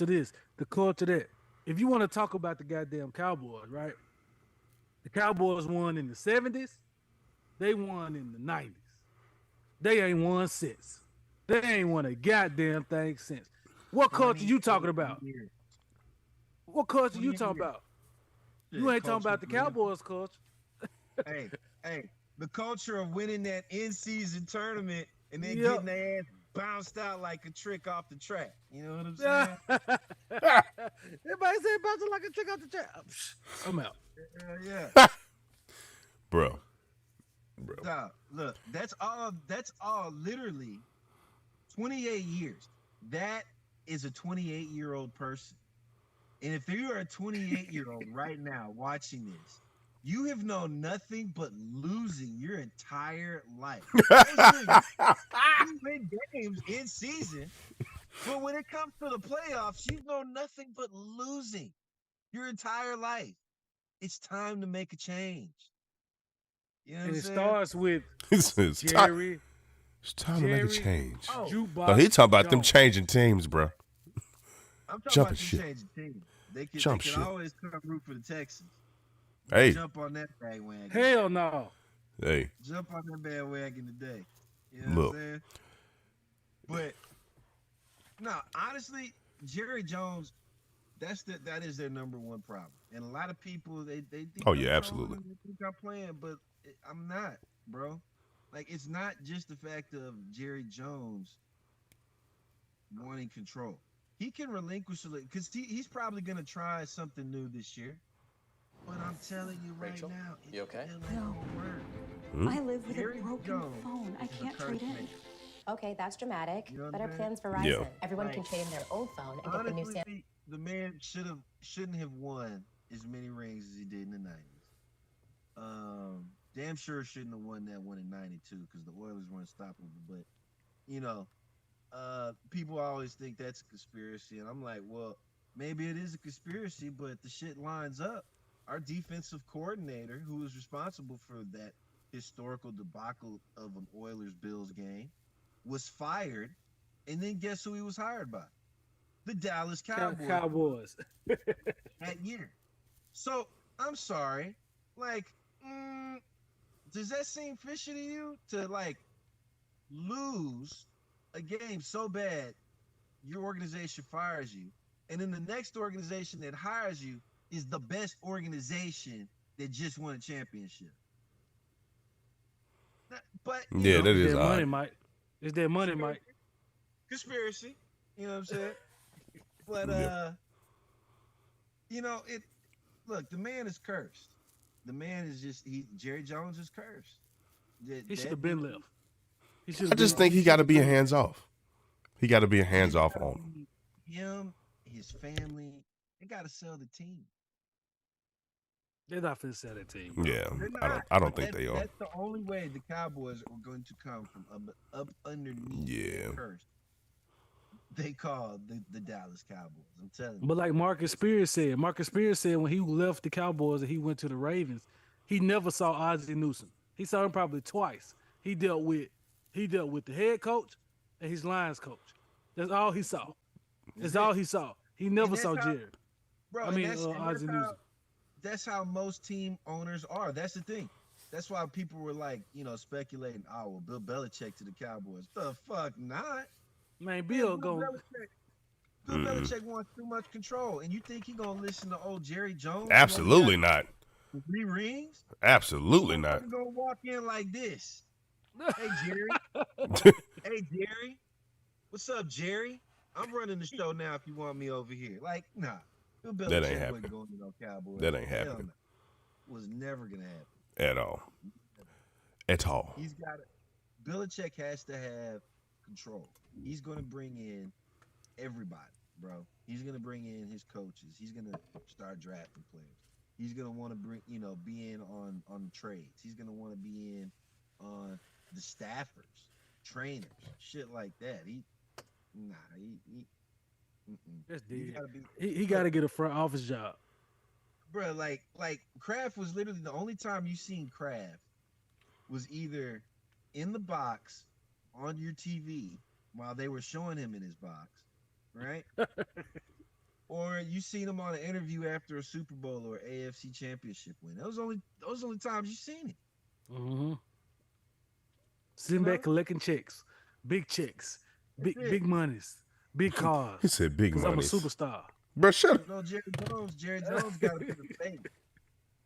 this, the culture that. If you want to talk about the goddamn Cowboys, right? The Cowboys won in the 70s. They won in the 90s. They ain't won since. They ain't won a goddamn thing since. What culture you talking about? What culture you talking about? You ain't talking about the Cowboys culture. hey, the culture of winning that in-season tournament and then getting their ass bounced out like a trick off the track. You know what I'm saying? Everybody say bouncing like a trick off the track. I'm out. Yeah. Bro. No, look, that's all literally 28 years. That is a 28-year-old person. And if you are a 28-year-old right now watching this, you have known nothing but losing your entire life. You win games in season, but when it comes to the playoffs, you've known nothing but losing your entire life. It's time to make a change. You know what I'm saying? Starts with It's Jerry. It's time to make a change. Jukebox No, he talking about them Jones. changing teams, bro. I'm talking Jumping about shit. you changing teams. They Jump can shit. always come root for the Texans. Hey. Jump on that bandwagon. Hell no. Hey. Jump on that bandwagon today. You know what I'm saying? But no, honestly, Jerry Jones, that is their number one problem. And a lot of people they think Oh, yeah, I'm absolutely. trolling, they think I'm playing, but I'm not, bro. Like, it's not just the fact of Jerry Jones wanting control. He can relinquish it because he's probably going to try something new this year. But I'm telling you right Rachel, now, it you okay? still ain't No. gonna work. I live with Jerry a broken Jones phone. I is a can't cursed trade in. man. Okay, that's dramatic. You know what Better I'm saying? plans for Verizon. Yeah. Everyone can Like, trade in their old phone and get the new Samsung. honestly, the man shouldn't have won as many rings as he did in the 90s. Damn sure shouldn't have won that one in 92 because the Oilers were unstoppable. But, you know, people always think that's a conspiracy. And I'm like, well, maybe it is a conspiracy, but the shit lines up. Our defensive coordinator, who was responsible for that historical debacle of an Oilers-Bills game, was fired. And then guess who he was hired by? The Dallas Cowboys Cowboys. that year. So I'm sorry, like, does that seem fishy to you to like lose a game so bad your organization fires you, and then the next organization that hires you is the best organization that just won a championship? But Yeah, that It's is that money, odd. Mike. It's that money, Mike. conspiracy. You know what I'm saying? But Yep. you know, it look, the man is cursed. The man is just Jerry Jones is cursed. He should have been left. He should I have just been. think he got to be a hands off. He got to be a hands off gotta on. be him, his family, they gotta sell the team. They're not finna sell that team. Bro. Yeah, They're I not, don't but think they are. That's the only way the Cowboys are going to come from up underneath Yeah. the curse they call the Dallas Cowboys. I'm telling you. But like Marcus Spears said when he left the Cowboys and he went to the Ravens, he never saw Ozzie Newsome. He saw him probably twice. He dealt with the head coach and his lines coach. That's all he saw. That's all he saw. He never that's saw how- Jared. Bro, I and mean, that's Ozzie how, Newsome. that's how most team owners are. That's the thing. That's why people were like, speculating, oh, well, Bill Belichick to the Cowboys. The fuck not. Man, Bill Bill go. Belichick wants too much control. And you think he gonna listen to old Jerry Jones? Absolutely not. 3 rings? Absolutely not. I'm gonna walk in like this. Hey Jerry. Hey Jerry. What's up, Jerry? I'm running the show now if you want me over here. Like, nah. Bill Belichick That ain't wasn't happening. going to no Cowboys. That ain't Hell happening. no. Was never gonna happen. At all. At all. He's got it. Belichick has to have control. He's gonna bring in everybody, bro. He's gonna bring in his coaches. He's gonna start drafting players. He's gonna want to be in on trades. He's gonna want to be in on the staffers, trainers, shit like that. That's He dead. gotta be, He got to get a front office job. bro. Like Kraft was literally the only time you seen Kraft was either in the box on your TV while they were showing him in his box, right? Or you seen him on an interview after a Super Bowl or AFC Championship win. Those only times you seen it. Mm-hmm. Sitting back collecting checks, big checks, That's it. big monies, big cars. He said big Because I'm a money. superstar. Bro, shut up. No, Jerry Jones got to put a face.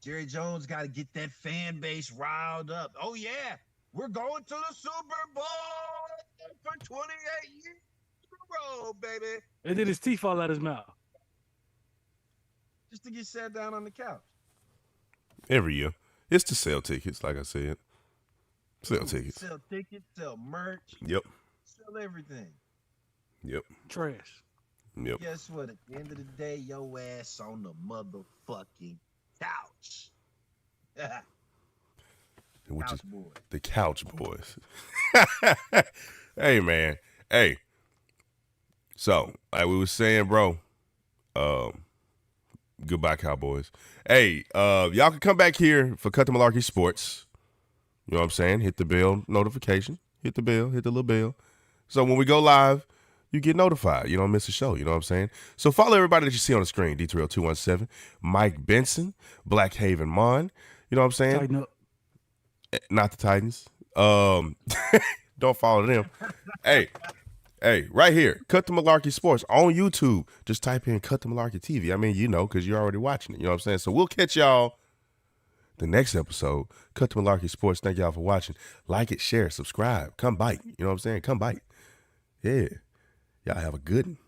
Jerry Jones got to get that fan base riled up. Oh yeah, we're going to the Super Bowl for 28 years in a row, baby. And then his teeth fall out his mouth. Just to get sat down on the couch. Every year. It's to sell tickets, like I said. Sell tickets. Sell tickets, sell merch, Yep. sell everything. Yep. Trash. Yep. Guess what? At the end of the day, your ass on the motherfucking couch. Which is Couch boy. the Couch Boys. Hey, man. Hey. So, like we was saying, bro, goodbye, Cowboys. Hey, y'all can come back here for Cut the Malarkey Sports. You know what I'm saying? Hit the bell notification. Hit the bell. Hit the little bell. So when we go live, you get notified. You don't miss a show. You know what I'm saying? So follow everybody that you see on the screen. D2L217, Mike Benson, Blackhaven Mon. You know what I'm saying? Tighten up. Not the Titans. Don't follow them. Hey, right here. Cut the Malarkey Sports on YouTube. Just type in Cut the Malarkey TV. I mean, you know, because you're already watching it. You know what I'm saying? So we'll catch y'all the next episode. Cut the Malarkey Sports. Thank y'all for watching. Like it, share, subscribe. Come bite. You know what I'm saying? Come bite. Yeah. Y'all have a good one.